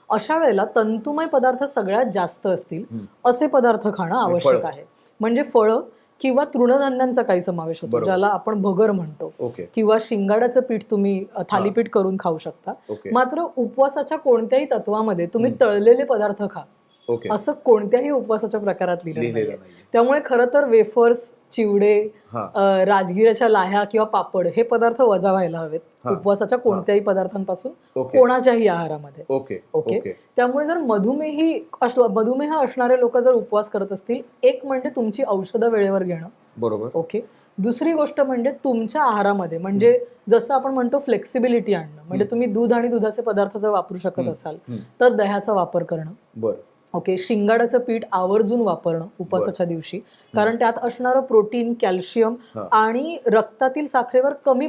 अशा वेळेला तंतुमय पदार्थ सगळ्यात जास्त असतील हम्म. असे पदार्थ खाणं आवश्यक फळं. आहे. म्हणजे फळं किंवा तृणधान्यांचा काही समावेश होतो, बरोबर. ज्याला आपण भगर म्हणतो, ओके किंवा शिंगाड्याचं पीठ तुम्ही थालीपीठ करून खाऊ शकता. ओके मात्र उपवासाच्या कोणत्याही तत्वामध्ये तुम्ही हम्म. तळलेले पदार्थ खा ओके असं कोणत्याही उपवासाच्या प्रकारात लिहिलेलं लिहिलेलं नाहीये. नाहीये. त्यामुळे खरं तर वेफर्स, चिवडे, हा राजगिऱ्याच्या लाह्या किंवा पापड हे पदार्थ वजा व्हायला हवेत हा. उपवासाच्या कोणत्याही पदार्थांपासून ओके कोणाच्याही आहारामध्ये. Okay okay. ओके त्यामुळे जर मधुमेह असणारे लोक जर उपवास करत असतील, एक म्हणजे तुमची औषधं वेळेवर घेणं. बरोबर. ओके. दुसरी गोष्ट म्हणजे तुमच्या आहारामध्ये, म्हणजे जसं आपण म्हणतो फ्लेक्सिबिलिटी आणणं, म्हणजे तुम्ही दूध आणि दुधाचे पदार्थ जर वापरू शकत असाल हम्म. तर दह्याचा वापर करणं. बरं ओके. शिंगाड्याचं पीठ आवर्जून वापरणं उपवासाच्या दिवशी, कारण त्यात असणारं प्रोटीन, कॅल्शियम हा. आणि रक्तातील साखरेवर कमी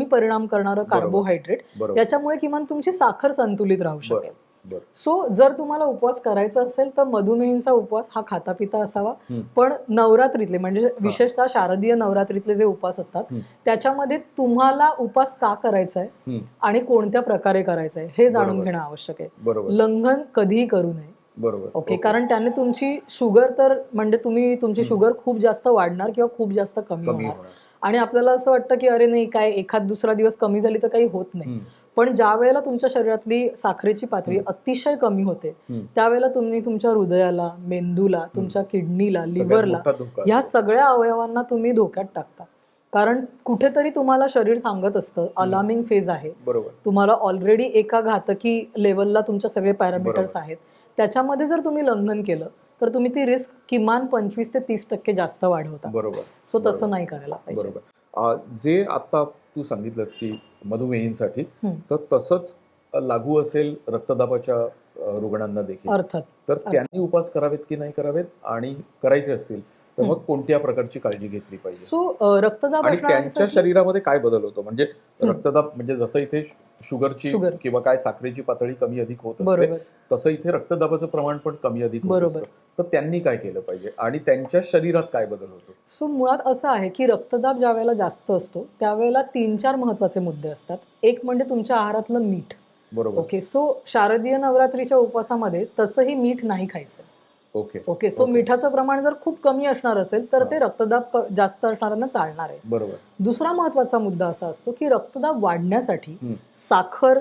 परिणाम करणारं बरोबर. कार्बोहायड्रेट, बरोबर. याच्यामुळे किमान तुमची साखर संतुलित राहू शकेल. बरं सो जर तुम्हाला उपवास करायचा असेल तर मधुमेहींचा उपवास हा खाता पिता असावा. हम्म. पण नवरात्रीतले, म्हणजे विशेषतः शारदीय नवरात्रीतले जे उपवास असतात हम्म. त्याच्यामध्ये तुम्हाला उपवास का करायचा आहे हम्म. आणि कोणत्या प्रकारे करायचा आहे हे जाणून बरोबर. घेणं आवश्यक आहे. बरोबर लंघन कधीही करू नये. बरोबर. ओके. कारण त्याने तुमची शुगर तर म्हणजे तुमची शुगर खूप जास्त वाढणार किंवा खूप जास्त कमी कमी होणार. होणार. आणि आपल्याला असं वाटतं की अरे नाही, काय एखाद दुसरा दिवस कमी झाली तर काही होत नाही. हम्म. पण ज्या वेळेला तुमच्या शरीरातली साखरेची पातळी अतिशय कमी होते हम्म. त्यावेळेला तुम्ही तुमच्या हृदयाला, मेंदूला, तुमच्या किडनीला, सगळ्यात लिव्हरला, मोठा धोका ह्या असतो. सगळ्या अवयवांना तुम्ही धोक्यात टाकता. कारण कुठेतरी तुम्हाला शरीर सांगत असतं अलार्मिंग फेज आहे, बरोबर. तुम्हाला ऑलरेडी एका घातकी लेवलला तुमचे सगळे पॅरामीटर्स बरोबर. आहेत, त्याच्यामध्ये जर तुम्ही लंघन केलं तर तुम्ही ती रिस्क किमान 25 ते 30% जास्त वाढवता. बरोबर. सो बरोबर. तसं नाही करायला पाहिजे. बरोबर. जे आता तू सांगितलंस की मधुमेहींसाठी, हम्म. तर तसंच लागू असेल रक्तदाबाच्या रुग्णांना देखील. अर्थात. तर त्यांनी उपवास करावेत की नाही करावेत, आणि करायचे असतील तर मग कोणत्या प्रकारची काळजी घेतली पाहिजे, सो रक्तदाब आणि त्यांच्या असणाऱ्यांसाठी- शरीरामध्ये काय बदल होतो? म्हणजे रक्तदाब म्हणजे जसं इथे शुगरची शुगर. किंवा काय साखरेची पातळी कमी अधिक होत असते, बरोबर. तसं इथे रक्तदाबाचं प्रमाण पण कमी अधिक होत बरोबर. असतं. तर त्यांनी काय केलं पाहिजे आणि त्यांच्या शरीरात काय बदल होतो? सो मुळात असं आहे की रक्तदाब ज्या वेळेला जास्त असतो त्यावेळेला 3-4 महत्वाचे मुद्दे असतात. एक म्हणजे तुमच्या आहारातलं मीठ. बरोबर. ओके. सो शारदीय नवरात्रीच्या उपवासामध्ये तसंही मीठ नाही खायचं. Okay okay. सो मिठाचं प्रमाण जर खूप कमी असणार असेल तर ते रक्तदाब जास्त असणाऱ्यांना चालणार आहे. बरोबर. दुसरा महत्वाचा मुद्दा असा असतो की रक्तदाब वाढण्यासाठी हम्म. साखर,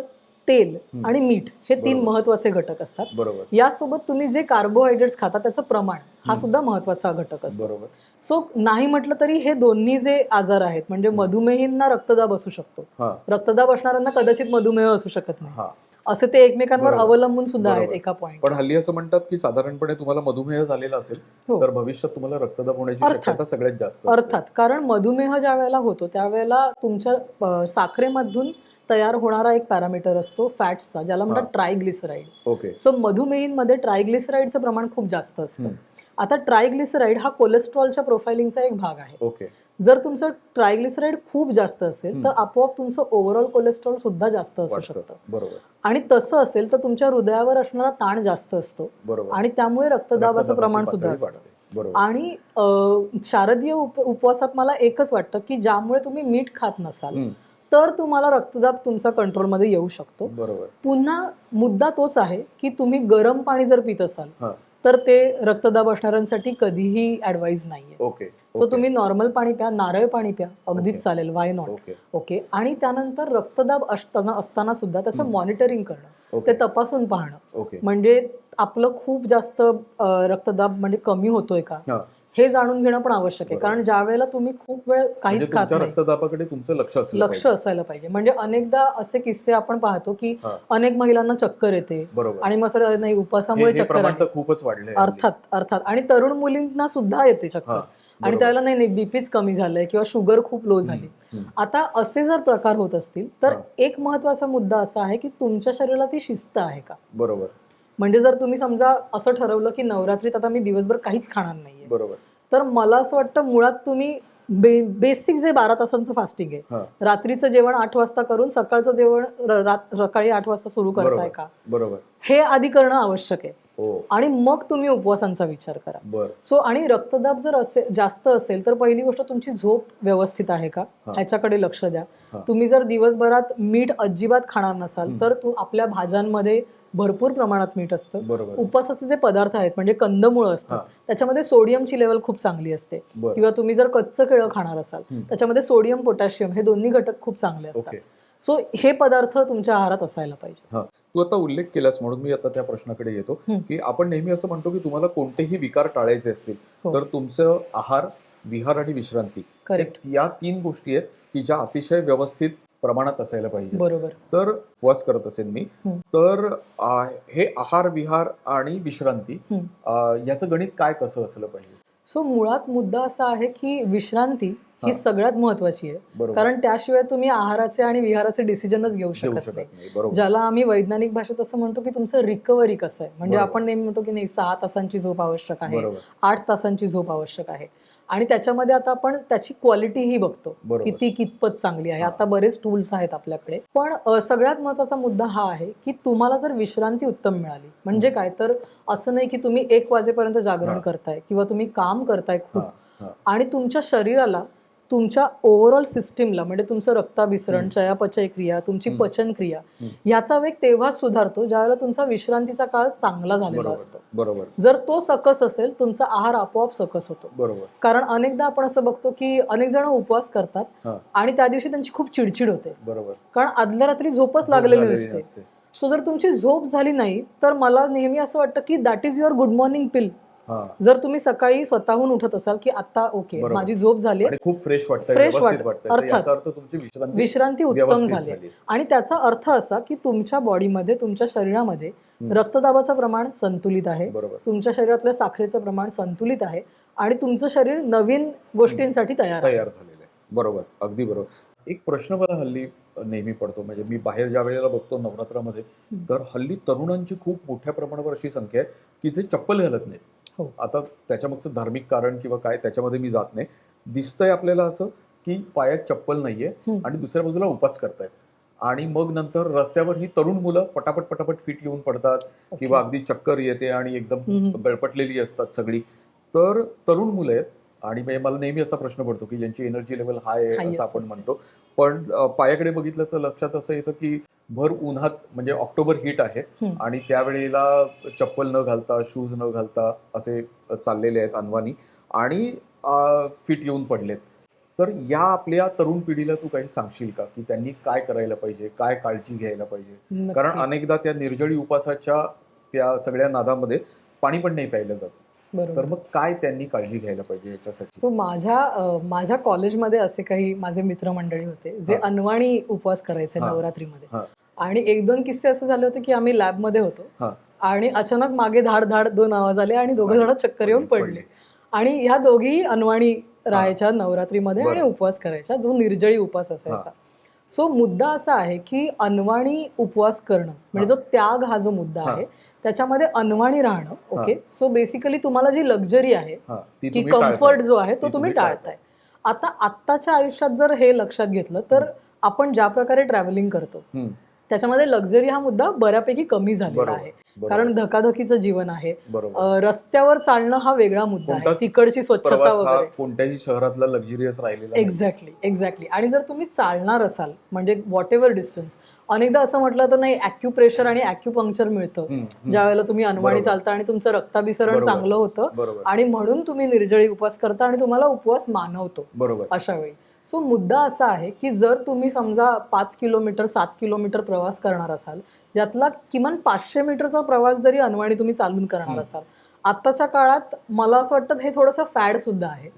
तेल आणि मीठ हे 3 बरोबर. महत्वाचे घटक असतात. बरोबर. यासोबत तुम्ही जे कार्बोहायड्रेट्स खाता त्याचं प्रमाण हा सुद्धा महत्वाचा घटक असतो. बरोबर. सो नाही म्हटलं तरी हे दोन्ही जे आजार आहेत, म्हणजे मधुमेहींना रक्तदाब असू शकतो, हा रक्तदाब असणाऱ्यांना कदाचित मधुमेह असू शकत नाही, हा असे ते एकमेकांवर बरोबर. अवलंबून सुद्धा आहेत बरोबर. एका पॉइंट. पण हल्ली असं म्हणतात की साधारणपणे तुम्हाला मधुमेह झालेला असेल हो. तर भविष्यात तुम्हाला रक्तदाब होण्याची अर्थात. शक्यता सगळ्यात जास्त असते. अर्थात. कारण मधुमेह ज्या वेळेला होतो त्यावेळेला तुमच्या साखरेमधून तयार होणारा एक पॅरामीटर असतो फॅट्सचा, ज्याला म्हणतात ट्रायग्लिसराईड. ओके. सो मधुमेहींमध्ये ट्रायग्लिसराईडचं प्रमाण खूप जास्त असतं. आता ट्रायग्लिसराईड हा कोलेस्ट्रॉलच्या प्रोफाइलिंगचा एक भाग आहे. ओके. जर तुमचं ट्रायग्लिसराईड खूप जास्त असेल तर आपोआप तुमचं ओव्हरऑल कोलेस्ट्रॉल सुद्धा जास्त असू वाटतं. शकतं. बरोबर. आणि तसं असेल तर तुमच्या हृदयावर असणारा ताण जास्त असतो बरोबर. आणि त्यामुळे रक्तदाबाचं प्रमाण सुद्धा पातळी असतं. वाढते. बरोबर. आणि शारदीय उपवासात मला एकच वाटतं की ज्यामुळे तुम्ही मीठ खात नसाल हम्म. तर तुम्हाला रक्तदाब तुमचा कंट्रोलमध्ये येऊ शकतो. बरोबर. पुन्हा मुद्दा तोच आहे की तुम्ही गरम पाणी जर पित असाल हा. तर ते रक्तदाब असणाऱ्यांसाठी कधीही ऍडवाइज नाहीये. ओके. सो तुम्ही नॉर्मल पाणी प्या, नारळ पाणी प्या, अगदीच ओके. चालेल, वाय नॉट. ओके. ओके. आणि त्यानंतर रक्तदाब असताना सुद्धा त्याचं मॉनिटरिंग करणं, ओके. ते तपासून पाहणं, ओके. म्हणजे आपलं खूप जास्त रक्तदाब म्हणजे कमी होतोय का हा. हे जाणून घेणं पण आवश्यक आहे. बरोबर. कारण ज्या वेळेला तुम्ही खूप वेळ म्हणजे काहीच खात तुमच्या नाही, रक्तदाबाकडे तुमचं लक्ष असलं लक्ष पाहिजे. असायला पाहिजे. म्हणजे अनेकदा असे किस्से आपण पाहतो की हा. अनेक महिलांना चक्कर येते बरोबर. आणि मग सर नाही उपासामुळे हे चक्कर प्रमाण आली. तर खूपच वाढलंय. अर्थात. अर्थात. आणि तरुण मुलींना सुद्धा येते चक्कर, हा. आणि बरोबर. त्याला नाही बीपीच कमी झालंय किंवा शुगर खूप लो झाली. आता असे जर प्रकार होत असतील तर हा. एक महत्वाचा मुद्दा असा आहे की तुमच्या शरीराला ती शिस्त आहे का. बरोबर. म्हणजे जर तुम्ही समजा असं ठरवलं की नवरात्रीत आता मी दिवसभर काहीच खाणार नाहीये, बरोबर. तर मला असं वाटतं मुळात तुम्ही बेसिक जे 12 तासांचं फास्टिंग आहे, हा. रात्रीचं जेवण 8 वाजता करून सकाळचं जेवण सकाळी 8 वाजता सुरू करताय बरोबर का, बरोबर. हे आधी करणं आवश्यक आहे. हो. आणि मग तुम्ही उपवासांचा विचार करा. बर. सो आणि रक्तदाब जर जास्त असेल तर पहिली गोष्ट तुमची झोप व्यवस्थित आहे का ह्याच्याकडे लक्ष द्या. तुम्ही जर दिवसभरात मीठ अजिबात खाणार नसाल तर आपल्या भाज्यांमध्ये भरपूर प्रमाणात मीठ असतं. बरोबर. उपवासाचे जे पदार्थ आहेत म्हणजे कंदमुळं असतात त्याच्यामध्ये सोडियमची लेवल खूप चांगली असते. किंवा तुम्ही जर कच्चं केळं खाणार असाल त्याच्यामध्ये सोडियम पोटॅशियम हे दोन्ही घटक खूप चांगले असतात. सो हे पदार्थ तुमच्या आहारात असायला पाहिजे. तू आता उल्लेख केलास म्हणून मी आता त्या प्रश्नाकडे येतो की आपण नेहमी असं म्हणतो की तुम्हाला कोणतेही विकार टाळायचे असतील तर तुमचं आहार, विहार आणि विश्रांती, करेक्ट, या 3 गोष्टी आहेत की ज्या अतिशय व्यवस्थित प्रमाणात असायला पाहिजे. बरोबर. तर उपवास करत असेल मी तर हे आहार, विहार आणि विश्रांती याचं गणित काय कसं असलं पाहिजे? सो मुळात मुद्दा असा आहे की विश्रांती ही सगळ्यात महत्वाची आहे. कारण त्याशिवाय तुम्ही आहाराचे आणि विहाराचे डिसिजनच घेऊ शकत नाही. ज्याला आम्ही वैज्ञानिक भाषेत असं म्हणतो की तुमचं रिकव्हरी कसं आहे. म्हणजे आपण नेहमी म्हणतो की नाही 6 तासांची झोप आवश्यक आहे, 8 तासांची झोप आवश्यक आहे. आणि त्याच्यामध्ये आता आपण त्याची क्वालिटीही बघतो की ती कितपत चांगली आहे. आता बरेच टूल्स आहेत आपल्याकडे. पण सगळ्यात महत्वाचा मुद्दा हा आहे की तुम्हाला जर विश्रांती उत्तम मिळाली म्हणजे काय, तर असं नाही की तुम्ही 1 वाजेपर्यंत जागरण करताय किंवा तुम्ही काम करताय खूप आणि तुमच्या शरीराला, तुमच्या ओव्हरऑल सिस्टीमला म्हणजे तुमचं रक्ताभिसरण, चयापचय क्रिया, तुमची पचन क्रिया याचा वेग तेव्हा सुधारतो ज्यावेळेला तुमचा विश्रांतीचा काळ चांगला झालेला असतो. बरोबर. जर तो सकस असेल तुमचा आहार आपोआप सकस होतो. बरोबर. कारण अनेकदा आपण असं बघतो की अनेक जण उपवास करतात आणि त्या दिवशी त्यांची खूप चिडचिड होते. बरोबर. कारण आदल्या रात्री झोपच लागलेली नसते. सो जर तुमची झोप झाली नाही तर मला नेहमी असं वाटतं की that is your good morning pill. जर तुम्ही सकाळी स्वतःहून उठत असाल की आता ओके माझी झोप झाली, खूप फ्रेश वाटतं, अर्थात विश्रांती उत्तम झाली. आणि त्याचा अर्थ असा की तुमच्या बॉडीमध्ये, तुमच्या शरीरामध्ये रक्तदाबाचं प्रमाण संतुलित आहे, तुमच्या शरीरातल्या साखरेचं प्रमाण संतुलित आहे आणि तुमचं शरीर नवीन गोष्टींसाठी तयार झालेलं आहे. बरोबर, अगदी बरोबर. एक प्रश्न मला हल्ली नेहमी पडतो, म्हणजे मी बाहेर ज्या वेळेला बघतो नवरात्रामध्ये तर हल्ली तरुणांची खूप मोठ्या प्रमाणावर अशी संख्या आहे की जे चप्पल घालत नाहीत. आता त्याच्यामागचं धार्मिक कारण किंवा काय त्याच्यामध्ये मी जात नाही. दिसतंय आपल्याला असं की पायात चप्पल नाहीये आणि दुसऱ्या बाजूला उपवास करतायत आणि मग नंतर रस्त्यावर ही तरुण मुलं पटापट फिट येऊन पडतात किंवा अगदी चक्कर येते आणि एकदम गळपटलेली असतात सगळी. तर तरुण मुलं आहेत आणि मला नेहमी असा प्रश्न पडतो की ज्यांची एनर्जी लेवल हाय आहे असं आपण म्हणतो, पण पायाकडे बघितलं तर लक्षात असं येतं की भर उन्हात, म्हणजे ऑक्टोबर हीट आहे आणि त्यावेळेला चप्पल न घालता, शूज न घालता असे चाललेले आहेत अनवाणी आणि फिट येऊन पडलेत. तर या आपल्या तरुण पिढीला तू काही सांगशील का की त्यांनी काय करायला पाहिजे, काय काळजी घ्यायला पाहिजे? कारण अनेकदा त्या निर्जळी उपासाच्या त्या सगळ्या नादामध्ये पाणी पण नाही प्यायलं जात. तर मग काय त्यांनी काळजी घ्यायला पाहिजे याच्यासाठी? सो माझ्या कॉलेजमध्ये असे काही माझे मित्रमंडळी होते जे अनवाणी उपवास करायचे नवरात्रीमध्ये. आणि 1-2 किस्से असे झाले होते की आम्ही लॅबमध्ये होतो आणि अचानक मागे धाड धाड 2 आवाज आले आणि दोघं जण चक्कर येऊन पडले. आणि ह्या दोघीही अनवाणी राहायच्या नवरात्रीमध्ये आणि उपवास करायच्या, जो निर्जळी उपवास असायचा. सो मुद्दा असा आहे की अनवाणी उपवास करणं म्हणजे जो त्याग हा जो मुद्दा आहे त्याच्यामध्ये अनवाणी राहणं. ओके. सो बेसिकली तुम्हाला जी लक्झरी आहे की कम्फर्ट जो आहे तो तुम्ही टाळताय. आत्ताच्या आयुष्यात जर हे लक्षात घेतलं तर आपण ज्या प्रकारे ट्रॅव्हलिंग करतो त्याच्यामध्ये लक्झरी हा मुद्दा बऱ्यापैकी कमी झालेला आहे. कारण धकाधकीचं जीवन आहे, रस्त्यावर चालणं हा वेगळा मुद्दा आहे, तिकडची स्वच्छता वगैरे कोणत्याही शहरातला लग्झरियस राहिलेला. एक्झॅक्टली. आणि जर तुम्ही चालणार असाल म्हणजे व्हॉट एव्हर डिस्टन्स, अनेकदा असं म्हटलं तर नाही ॲक्युप्रेशर आणि ॲक्युपंक्चर मिळतं ज्या वेळेला तुम्ही अनवाणी चालता आणि तुमचं रक्ताभिसरण चांगलं होतं आणि म्हणून तुम्ही निर्जळी उपवास करता आणि तुम्हाला उपवास मानवतो अशा वेळी. सो मुद्दा असा आहे की जर तुम्ही समजा 5 किलोमीटर 7 किलोमीटर प्रवास करणार असाल, यातला किमान 500 मीटरचा प्रवास जरी अनवाणी तुम्ही चालून करणार असाल, आत्ताच्या काळात मला असं वाटतं हे थोडंसं फॅड सुद्धा आहे.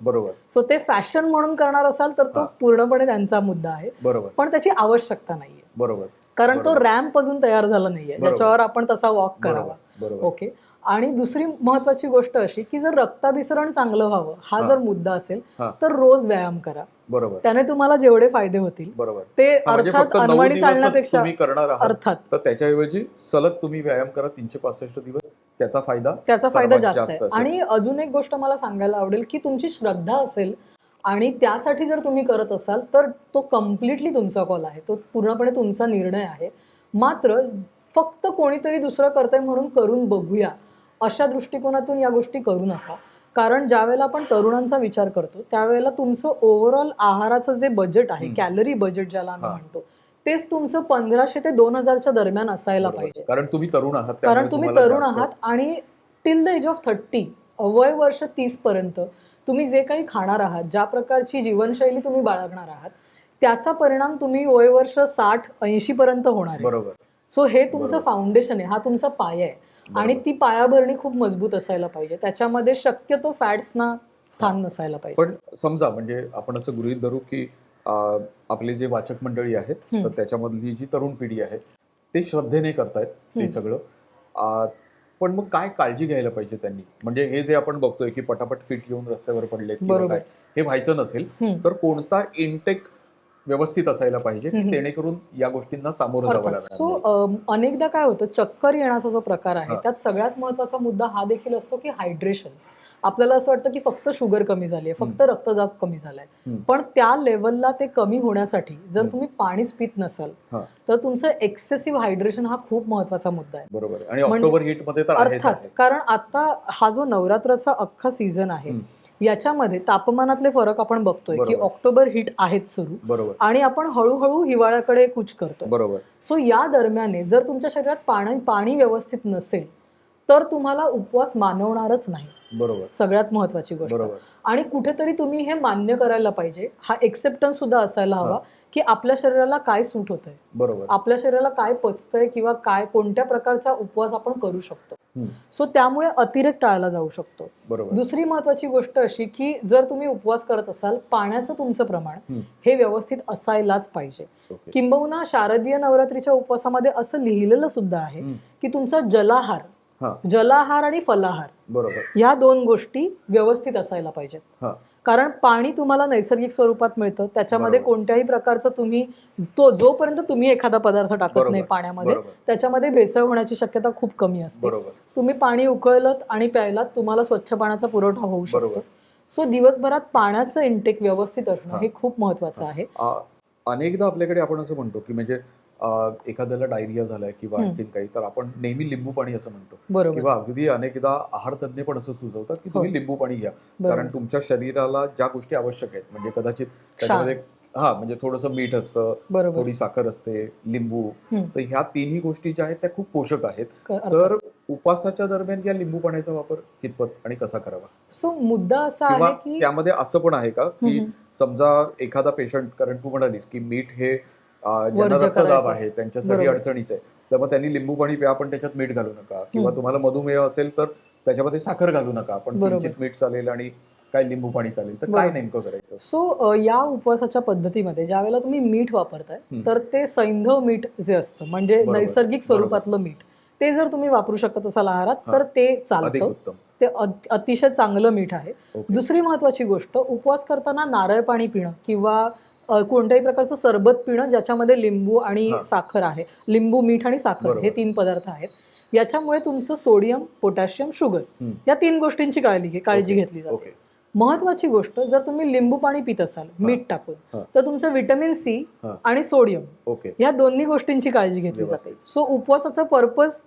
सो ते फॅशन म्हणून करणार असाल तर तो पूर्णपणे त्यांचा मुद्दा आहे, पण त्याची आवश्यकता नाहीये. कारण तो रॅम्प अजून तयार झाला नाहीये ज्याच्यावर आपण तसा वॉक करावा. ओके. आणि दुसरी महत्वाची गोष्ट अशी की जर रक्ताभिसरण चांगलं व्हावं हा हा. जर मुद्दा असेल हा. तर रोज व्यायाम करा. बरोबर त्याने तुम्हाला जेवढे फायदे होतील बरोबर ते म्हणजे अर्थात फक्त 9 अनवाणी दिवसच चालण्यापेक्षा तुम्ही करणार आहात अर्थात तर त्याच्याऐवजी सलग तुम्ही व्यायाम करा 365 दिवस, त्याचा फायदा फायदा सर्वात जास्त आहे. असेल. आणि अजून एक गोष्ट मला सांगायला आवडेल की तुमची श्रद्धा असेल आणि त्यासाठी जर तुम्ही करत असाल तर तो कम्प्लिटली तुमचा कॉल आहे, तो पूर्णपणे तुमचा निर्णय आहे. मात्र फक्त कोणीतरी दुसरं करतंय म्हणून करून बघूया अशा दृष्टिकोनातून या गोष्टी करू नका. कारण ज्या वेळेला आपण तरुणांचा विचार करतो त्यावेळेला तुमचं ओव्हरऑल आहाराचं जे बजेट आहे, कॅलरी बजेट ज्याला आम्ही म्हणतो, तेच तुमचं 1500 ते 2000च्या दरम्यान असायला बरोबर. पाहिजे. कारण तुम्ही तरुण आहात कारण त्यामुळे तुम्ही तुम्हाला तरुण जास्त- आहात आणि टिल द एज ऑफ 30 वय वर्ष 30 पर्यंत तुम्ही जे काही खाणार आहात, ज्या प्रकारची जीवनशैली तुम्ही बाळगणार आहात, त्याचा परिणाम तुम्ही वय वर्ष 60-80 पर्यंत होणार आहे. बरोबर सो हे तुमचं बरोबर. फाउंडेशन आहे, हा तुमचा पाया आहे. आणि बरोबर. ती पायाभरणी खूप मजबूत असायला पाहिजे. त्याच्यामध्ये शक्यतो फॅट्सना स्थान नसायला पाहिजे. पण समजा म्हणजे आपण असं गृहीत धरू की आपले जे वाचक मंडळी आहेत तर त्याच्यामधली जी तरुण पिढी आहे ते श्रद्धेने करतायत ते सगळं, पण मग काय काळजी घ्यायला पाहिजे त्यांनी? म्हणजे हे जे आपण बघतोय की पटापट फिट येऊन रस्त्यावर पडलेत किंवा बरोबर. काय, हे व्हायचं नसेल तर कोणता इनटेक व्यवस्थित असायला पाहिजे की जेणेकरून या गोष्टींना सामोरं जावं लागणार नाही? सो अनेकदा काय होतं, चक्कर येण्याचा जो प्रकार आहे त्यात सगळ्यात महत्वाचा मुद्दा हा देखील असतो की हायड्रेशन. आपल्याला असं वाटतं की फक्त शुगर कमी झाली आहे, फक्त रक्तदाब कमी झालाय, पण त्या लेवलला ते कमी होण्यासाठी जर तुम्ही पाणीच पित नसाल तर तुमचं एक्सेसिव्ह हायड्रेशन हा खूप महत्वाचा मुद्दा आहे. बरोबर. आणि ऑक्टोबर हिट मध्ये तर आहेच अर्थात, आहे. कारण आता हा जो नवरात्राचा अख्खा सीझन आहे याच्यामध्ये तापमानातले फरक आपण बघतोय की ऑक्टोबर हिट आहेत सुरू, बरोबर, आणि आपण हळूहळू हिवाळ्याकडे कूच करतो. बरोबर. सो या दरम्यान जर तुमच्या शरीरात पाणी व्यवस्थित नसेल तर तुम्हाला उपवास मानवणारच नाही. बरोबर, सगळ्यात महत्वाची गोष्ट. बरोबर. आणि कुठेतरी तुम्ही हे मान्य करायला पाहिजे, हा एक्सेप्टन्स सुद्धा असायला हवा की आपल्या शरीराला काय सूट होतंय, बरोबर, आपल्या शरीराला काय पचतंय किंवा काय कोणत्या प्रकारचा उपवास आपण करू शकतो. सो त्यामुळे अतिरेक टाळला जाऊ शकतो. बरोबर. दुसरी महत्वाची गोष्ट अशी की जर तुम्ही उपवास करत असाल, पाण्याचं तुमचं प्रमाण हे व्यवस्थित असायलाच पाहिजे. किंबहुना शारदीय नवरात्रीच्या उपवासामध्ये असं लिहिलेलं सुद्धा आहे की तुमचा जलाहार आणि फलाहार, बरोबर, या दोन गोष्टी व्यवस्थित असायला पाहिजेत. कारण पाणी तुम्हाला नैसर्गिक स्वरूपात मिळतं, त्याच्यामध्ये कोणत्याही प्रकारचं तुम्ही जोपर्यंत तुम्ही एखादा पदार्थ टाकत नाही पाण्यामध्ये त्याच्यामध्ये भेसळ होण्याची शक्यता खूप कमी असते. तुम्ही पाणी उकळलं आणि प्यायलात तुम्हाला स्वच्छ पाण्याचा पुरवठा होऊ शकतो. सो दिवसभरात पाण्याचं इंटेक व्यवस्थित असणं हे खूप महत्वाचं आहे. अनेकदा आपल्याकडे आपण असं म्हणतो की म्हणजे एखाद्याला डायरिया झालाय किंवा आणखीन काही, तर आपण नेहमी लिंबू पाणी असं म्हणतो, किंवा अगदी अनेकदा आहार तज्ञ पण असं सुचवतात की तुम्ही लिंबू पाणी घ्या, कारण तुमच्या शरीराला ज्या गोष्टी आवश्यक आहेत, म्हणजे कदाचित त्याच्यामध्ये म्हणजे थोडंसं मीठ असतं, थोडी साखर असते, लिंबू, तर ह्या तिन्ही गोष्टी ज्या आहेत त्या खूप पोषक आहेत. तर उपवासाच्या दरम्यान या लिंबू पाण्याचा वापर कितपत आणि कसा करावा? सो मुद्दा असा आहे की त्यामध्ये असं पण आहे का की समजा एखादा पेशंट, कारण तू म्हणालीस की मीठ हे ज्यांना रक्तदाब आहे त्यांच्यासाठी अडचणीच आहे, तर मग त्यांनी लिंबू पाणी प्या पण त्याच्यात मीठ घालू नका, किंवा तुम्हाला मधुमेह असेल तर त्याच्यामध्ये साखर घालू नका, पण किंचित मीठ चालेल आणि काय लिंबू पाणी चालेल, तर काय नेमकं करायचं? सो या उपवासाच्या पद्धतीमध्ये ज्या वेळेला तुम्ही मीठ वापरताय तर ते सैंधव मीठ जे असतं, म्हणजे नैसर्गिक स्वरूपातलं मीठ, ते जर तुम्ही वापरू शकत असाल आहारात तर ते चालतं, ते अतिशय चांगलं मीठ आहे. दुसरी महत्वाची गोष्ट, उपवास करताना नारळ पाणी पिणं किंवा कोणत्याही प्रकारचं सरबत पिणं ज्याच्यामध्ये लिंबू आणि साखर आहे, लिंबू, मीठ आणि साखर हे 3 पदार्थ आहेत, याच्यामुळे तुमचं सोडियम, पोटॅशियम, शुगर या 3 गोष्टींची काळजी घेतली जाते. महत्वाची गोष्ट, जर तुम्ही लिंबू पाणी पित असाल मीठ टाकून, तर तुमचं व्हिटॅमिन सी आणि सोडियम या दोन्ही गोष्टींची काळजी घेतली जाते. सो उपवासाचं पर्पज,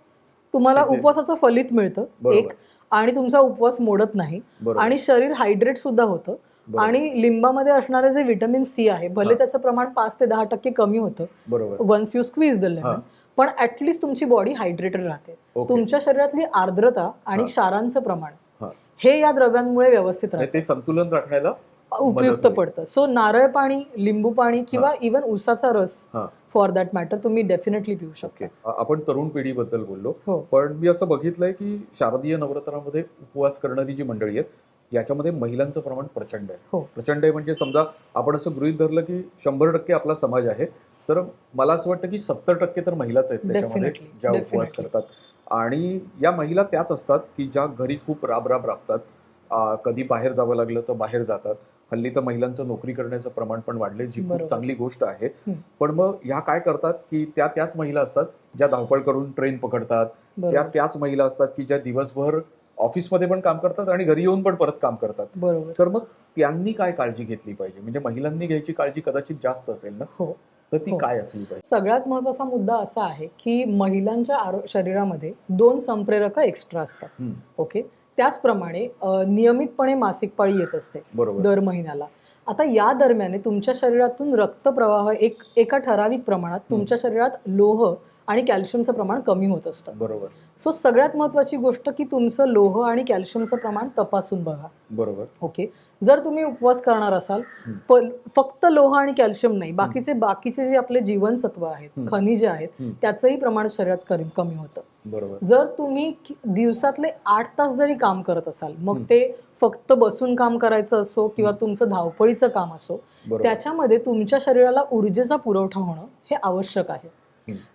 तुम्हाला उपवासाचं फलित मिळतं एक, आणि तुमचा उपवास मोडत नाही, आणि शरीर हायड्रेट सुद्धा होतं. आणि लिंबामध्ये असणारे जे व्हिटॅमिन सी आहे, भले त्याचं प्रमाण 5 ते 10% कमी होतं once you squeeze the lemon, पण ऍटलीस्ट तुमची बॉडी हायड्रेटेड राहते. तुमच्या शरीरातली आर्द्रता आणि क्षारांचं प्रमाण हे या द्रव्यांमुळे व्यवस्थित राहते, ते संतुलन राखण्याला उपयुक्त पडतं. सो नारळ पाणी, लिंबू पाणी किंवा इव्हन उसाचा रस फॉर दॅट मॅटर तुम्ही डेफिनेटली पिऊ शकता. आपण तरुण पिढीबद्दल बोललो, पण मी असं बघितलंय की शारदीय नवरात्रामध्ये उपवास करणारी जी मंडळी आहेत याच्यामध्ये महिलांचं प्रमाण प्रचंड आहे. प्रचंड आहे म्हणजे समजा आपण असं गृहीत धरलं की 100% आपला समाज आहे, तर मला असं वाटतं की 70% तर महिलाच आहेत त्याच्यामध्ये ज्या उपवास करतात. आणि या महिला त्याच असतात की ज्या घरी खूप राबराब राबतात. कधी बाहेर जावं लागलं तर बाहेर जातात. हल्ली तर महिलांचं नोकरी करण्याचं प्रमाण पण वाढले, जी खूप बरोबर. चांगली गोष्ट आहे. हं. पण मग ह्या काय करतात की त्याच महिला असतात ज्या धावपळ करून ट्रेन पकडतात. बरोबर. त्याच महिला असतात की ज्या दिवसभर ऑफिसमध्ये पण काम करतात आणि घरी येऊन पण परत काम करतात. बरोबर. तर मग त्यांनी काय काळजी घेतली पाहिजे? म्हणजे महिलांनी घ्यायची काळजी कदाचित जास्त असेल ना, हो. तर ती हो. काय असली पाहिजे? सगळ्यात महत्त्वाचा मुद्दा असा आहे, की महिलांच्या शरीरामध्ये 2 संप्रेरक एक्स्ट्रा असतात. हं, ओके. त्याचप्रमाणे नियमितपणे मासिक पाळी येत असते बरोबर. दर महिन्याला. आता या दरम्यान तुमच्या शरीरातून रक्तप्रवाह एका ठराविक प्रमाणात तुमच्या शरीरात लोह आणि कॅल्शियमचं प्रमाण कमी होत असतं. बरोबर. सो सगळ्यात महत्त्वाची गोष्ट की तुमचं लोह आणि कॅल्शियमचं प्रमाण तपासून बघा. बरोबर. ओके. जर तुम्ही उपवास करणार असाल, फक्त लोह आणि कॅल्शियम नाही, बाकीचे जे आपले जीवनसत्व आहेत, खनिजे आहेत, त्याचंही प्रमाण शरीरात कमी होतं. बरोबर. जर तुम्ही दिवसातले 8 तास जरी काम करत असाल, मग ते फक्त बसून काम करायचं असो किंवा तुमचं धावपळीचं काम असो, बरोबर. त्याच्यामध्ये तुमच्या शरीराला ऊर्जेचा पुरवठा होणं हे आवश्यक आहे.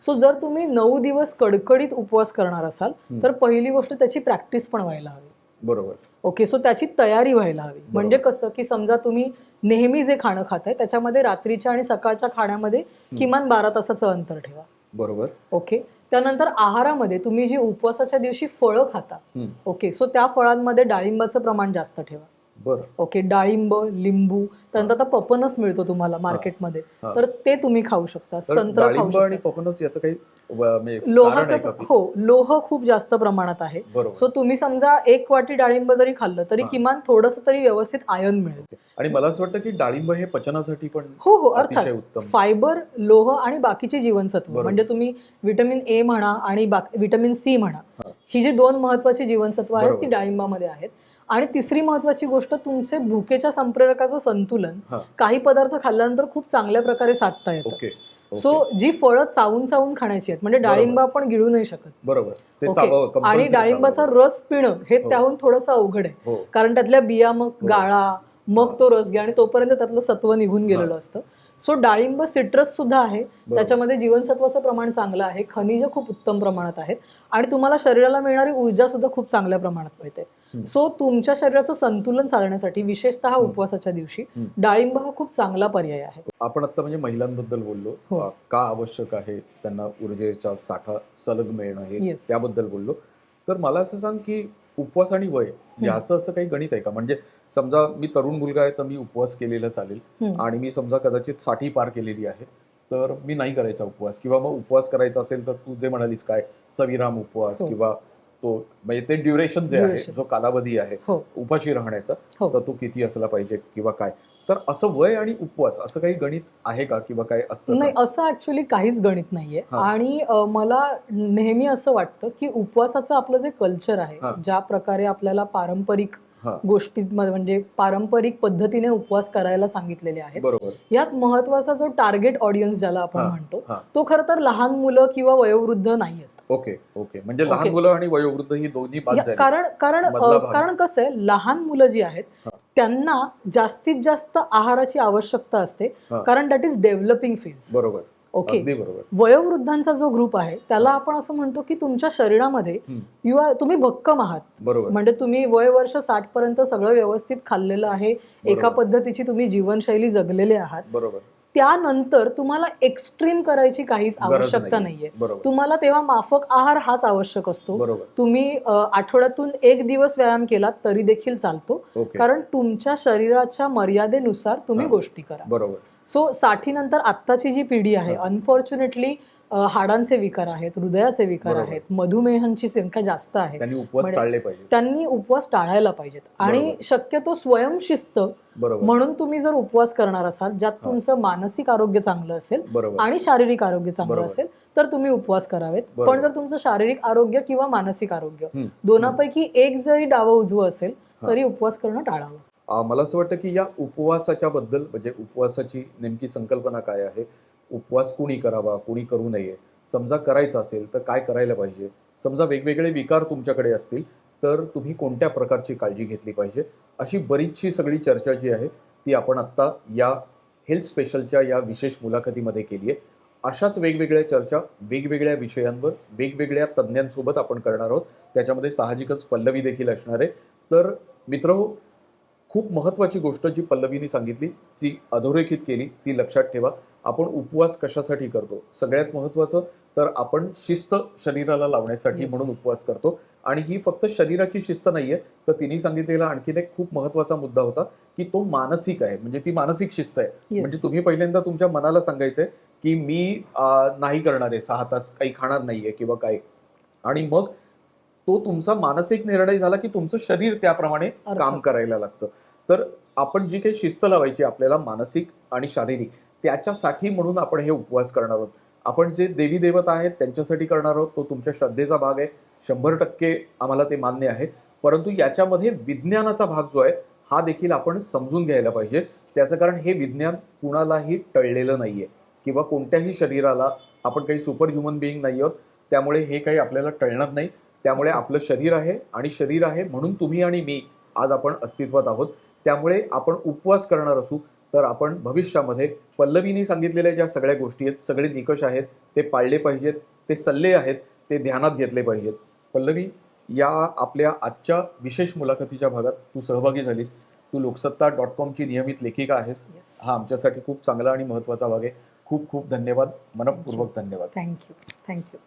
सो जर तुम्ही 9 दिवस कडकडीत उपवास करणार असाल, तर पहिली गोष्ट त्याची प्रॅक्टिस पण व्हायला हवी. बरोबर. ओके. सो त्याची तयारी व्हायला हवी. म्हणजे कसं की समजा तुम्ही नेहमी जे खाणं खाताय त्याच्यामध्ये रात्रीच्या आणि सकाळच्या खाण्यामध्ये किमान 12 तासाचं अंतर ठेवा. बरोबर. ओके. त्यानंतर आहारामध्ये तुम्ही जी उपवासाच्या दिवशी फळं खाता, ओके, सो त्या फळांमध्ये डाळिंबाचं प्रमाण जास्त ठेवा. बरं. ओके. डाळिंब, लिंबू, त्यानंतर आता पपनस मिळतो तुम्हाला मार्केटमध्ये, तर ते तुम्ही खाऊ शकता. संत्र खाऊ डाळिंब आणि शकता. पपनस याचं काही कारण आहे लोहाचं का? हो, लोह खूप जास्त प्रमाणात आहे. बरोबर. सो तुम्ही समजा 1 वाटी डाळिंब जरी खाल्लं तरी किमान थोडंसं तरी व्यवस्थित आयर्न मिळेल. आणि मला असं वाटतं की डाळिंब हे पचनासाठी पण हो, अतिशय अर्थात उत्तम. फायबर, लोह आणि बाकीची जीवनसत्व म्हणजे तुम्ही व्हिटॅमिन ए म्हणा आणि व्हिटॅमिन सी म्हणा, ही जी 2 महत्वाची जीवनसत्व आहेत ती डाळिंबामध्ये आहेत. आणि तिसरी महत्वाची गोष्ट तुमचे भुकेच्या संप्रेरकाचं संतुलन काही पदार्थ खाल्ल्यानंतर खूप चांगल्या प्रकारे साधता येतं. सो जी फळं चावून चावून खाण्याची आहेत, म्हणजे डाळिंब आपण गिळू नाही शकत. बरोबर. ओके. आणि डाळिंबाचा रस पिणं हे त्याहून थोडंसं अवघड आहे, कारण त्यातल्या बिया मग गाळा, मग तो रस घ्या आणि तोपर्यंत त्यातलं सत्व निघून गेलेलं असतं. सो डाळिंब सिट्रस सुद्धा आहे, त्याच्यामध्ये जीवनसत्वाचं प्रमाण चांगलं आहे, खनिज खूप उत्तम प्रमाणात आहेत आणि तुम्हाला शरीराला मिळणारी ऊर्जा सुद्धा खूप चांगल्या प्रमाणात मिळते. सो तुमच्या शरीराचं संतुलन साधण्यासाठी विशेषतः उपवासाच्या दिवशी डाळिंब हा खूप चांगला पर्याय आहे. आपण आता म्हणजे महिलांबद्दल बोललो, का आवश्यक आहे त्यांना ऊर्जेचा साठा सलग मिळणं हे त्याबद्दल बोललो. तर मला असं सांग की उपवास आणि वय याचं असं काही गणित आहे का? म्हणजे समजा मी तरुण मुलगा आहे तर मी उपवास केलेला चालेल, आणि मी समजा कदाचित 60 पार केलेली आहे तर मी नाही करायचा उपवास, किंवा मग उपवास करायचा असेल तर तू जे म्हणालीस काय सविराम उपवास किंवा तो म्हणजे ते ड्युरेशन जे आहे, जो कालावधी आहे उपाशी राहण्याचा, तर तो किती असला पाहिजे किंवा काय, तर असं वय आणि उपवास असं काही गणित आहे का किंवा काय असतं? नाही, असं ऍक्च्युअली काहीच गणित नाहीये. आणि मला नेहमी असं वाटतं की उपवासाचं आपलं जे कल्चर आहे, ज्या प्रकारे आपल्याला पारंपरिक गोष्टींमध्ये म्हणजे पारंपरिक पद्धतीने उपवास करायला सांगितलेले आहेत, यात महत्वाचा जो टार्गेट ऑडियन्स ज्याला आपण म्हणतो तो खरं तर लहान मुलं किंवा वयोवृद्ध नाहीयेत. ओके. ओके. म्हणजे लहान मुलं आणि वयोवृद्ध ही दोन्ही बाद झाली. कारण कसं आहे, लहान मुलं जी आहेत त्यांना जास्तीत जास्त आहाराची आवश्यकता असते, कारण दॅट इज डेव्हलपिंग फेज. बरोबर. ओके. वयोवृद्धांचा जो ग्रुप आहे त्याला आपण असं म्हणतो की तुमच्या शरीरामध्ये तुम्ही भक्कम आहात. बरोबर. म्हणजे तुम्ही वय वर्ष 60 पर्यंत सगळं व्यवस्थित खाल्लेलं आहे, एका पद्धतीची तुम्ही जीवनशैली जगलेले आहात. बरोबर. त्यानंतर तुम्हाला एक्स्ट्रीम करायची काहीच आवश्यकता नाहीये. तुम्हाला तेव्हा माफक आहार हाच आवश्यक असतो. तुम्ही आठवड्यातून 1 दिवस व्यायाम केला तरी देखील चालतो, कारण तुमच्या शरीराच्या मर्यादेनुसार तुम्ही गोष्टी करा. बरोबर. सो 60 नंतर आत्ताची जी पिढी आहे, अनफॉर्च्युनेटली हाडांचे विकार आहेत, हृदयाचे विकार आहेत, मधुमेहांची संख्या जास्त आहे. त्यांनी उपवास टाळायला पाहिजेत. आणि शक्यतो स्वयंशिस्त म्हणून तुम्ही जर उपवास करणार असाल ज्यात तुमचं मानसिक आरोग्य चांगलं असेल आणि शारीरिक आरोग्य चांगलं असेल तर तुम्ही उपवास करावेत. पण जर तुमचं शारीरिक आरोग्य किंवा मानसिक आरोग्य दोनापैकी एक जरी डावं उजवं असेल तरी उपवास करणं टाळावं. मला असं वाटतं की या उपवासाच्या बद्दल म्हणजे उपवासाची नेमकी संकल्पना काय आहे, उपवास कुणी करावा कुणी करू नये, समजा करायचा असेल तर काय करायला पाहिजे, समजा वेगवेगळे विकार तुमच्याकडे असतील तर तुम्ही कोणत्या प्रकारची काळजी घेतली पाहिजे, अशी बरीचशी सगळी चर्चा जी आहे ती आपण आत्ता या हेल्थ स्पेशलच्या या विशेष मुलाखतीमध्ये केली आहे. अशाच वेगवेगळ्या चर्चा वेगवेगळ्या विषयांवर वेगवेगळ्या तज्ज्ञांसोबत आपण करणार आहोत. त्याच्यामध्ये साहजिकच पल्लवी देखील असणार आहे. तर मित्रहो, खूप महत्त्वाची गोष्ट जी पल्लवीने सांगितली, जी अधोरेखित केली, ती लक्षात ठेवा. आपण उपवास कशासाठी करतो? सगळ्यात महत्त्वाचं तर आपण शिस्त शरीराला लावण्यासाठी Yes. म्हणून उपवास करतो. आणि ही फक्त शरीराची शिस्त नाहीये, तर तिने सांगितलेला आणखीन एक खूप महत्त्वाचा मुद्दा होता, की तो मानसिक आहे. म्हणजे ती मानसिक शिस्त आहे. म्हणजे येस. तुम्ही पहिल्यांदा तुमच्या मनाला सांगायचंय, की मी नाही करणार आहे 6 तास, काही खाणार नाहीये किंवा काय. आणि मग तो तुमचा मानसिक निर्णय झाला, की तुमचं शरीर त्याप्रमाणे काम अर्थात. करायला लागतं. तर आपण जी काही शिस्त लावायची आपल्याला मानसिक आणि शारीरिक, त्याच्यासाठी म्हणून आपण हे उपवास करणार आहोत. आपण जे देवी देवता आहेत त्यांच्यासाठी करणार आहोत, तो तुमच्या श्रद्धेचा भाग आहे. 100% आम्हाला ते मान्य आहे. परंतु याच्यामध्ये विज्ञानाचा भाग जो आहे, हा देखील आपण समजून घ्यायला पाहिजे. त्याचं कारण हे विज्ञान कुणालाही टळलेलं नाहीये किंवा कोणत्याही शरीराला, आपण काही सुपर ह्युमन बिईंग नाही आहोत. त्यामुळे हे काही आपल्याला टळणार नाही. त्यामुळे आपलं शरीर आहे आणि शरीर आहे म्हणून तुम्ही आणि मी आज आपण अस्तित्वात आहोत. त्यामुळे आपण उपवास करणार असू तर आपण भविष्यामध्ये पल्लवीने सांगितलेल्या ज्या सगळ्या गोष्टी आहेत, सगळे निकष आहेत, ते पाळले पाहिजेत. ते सल्ले आहेत, ते ध्यानात घेतले पाहिजेत. पल्लवी, या आपल्या आजच्या विशेष मुलाखतीच्या भागात तू सहभागी झालीस. तू लोकसत्ता.com ची नियमित लेखिका आहेस. Yes. हा आमच्यासाठी खूप चांगला आणि महत्त्वाचा भाग आहे. खूप खूप धन्यवाद. मनःपूर्वक धन्यवाद. थँक्यू. थँक्यू.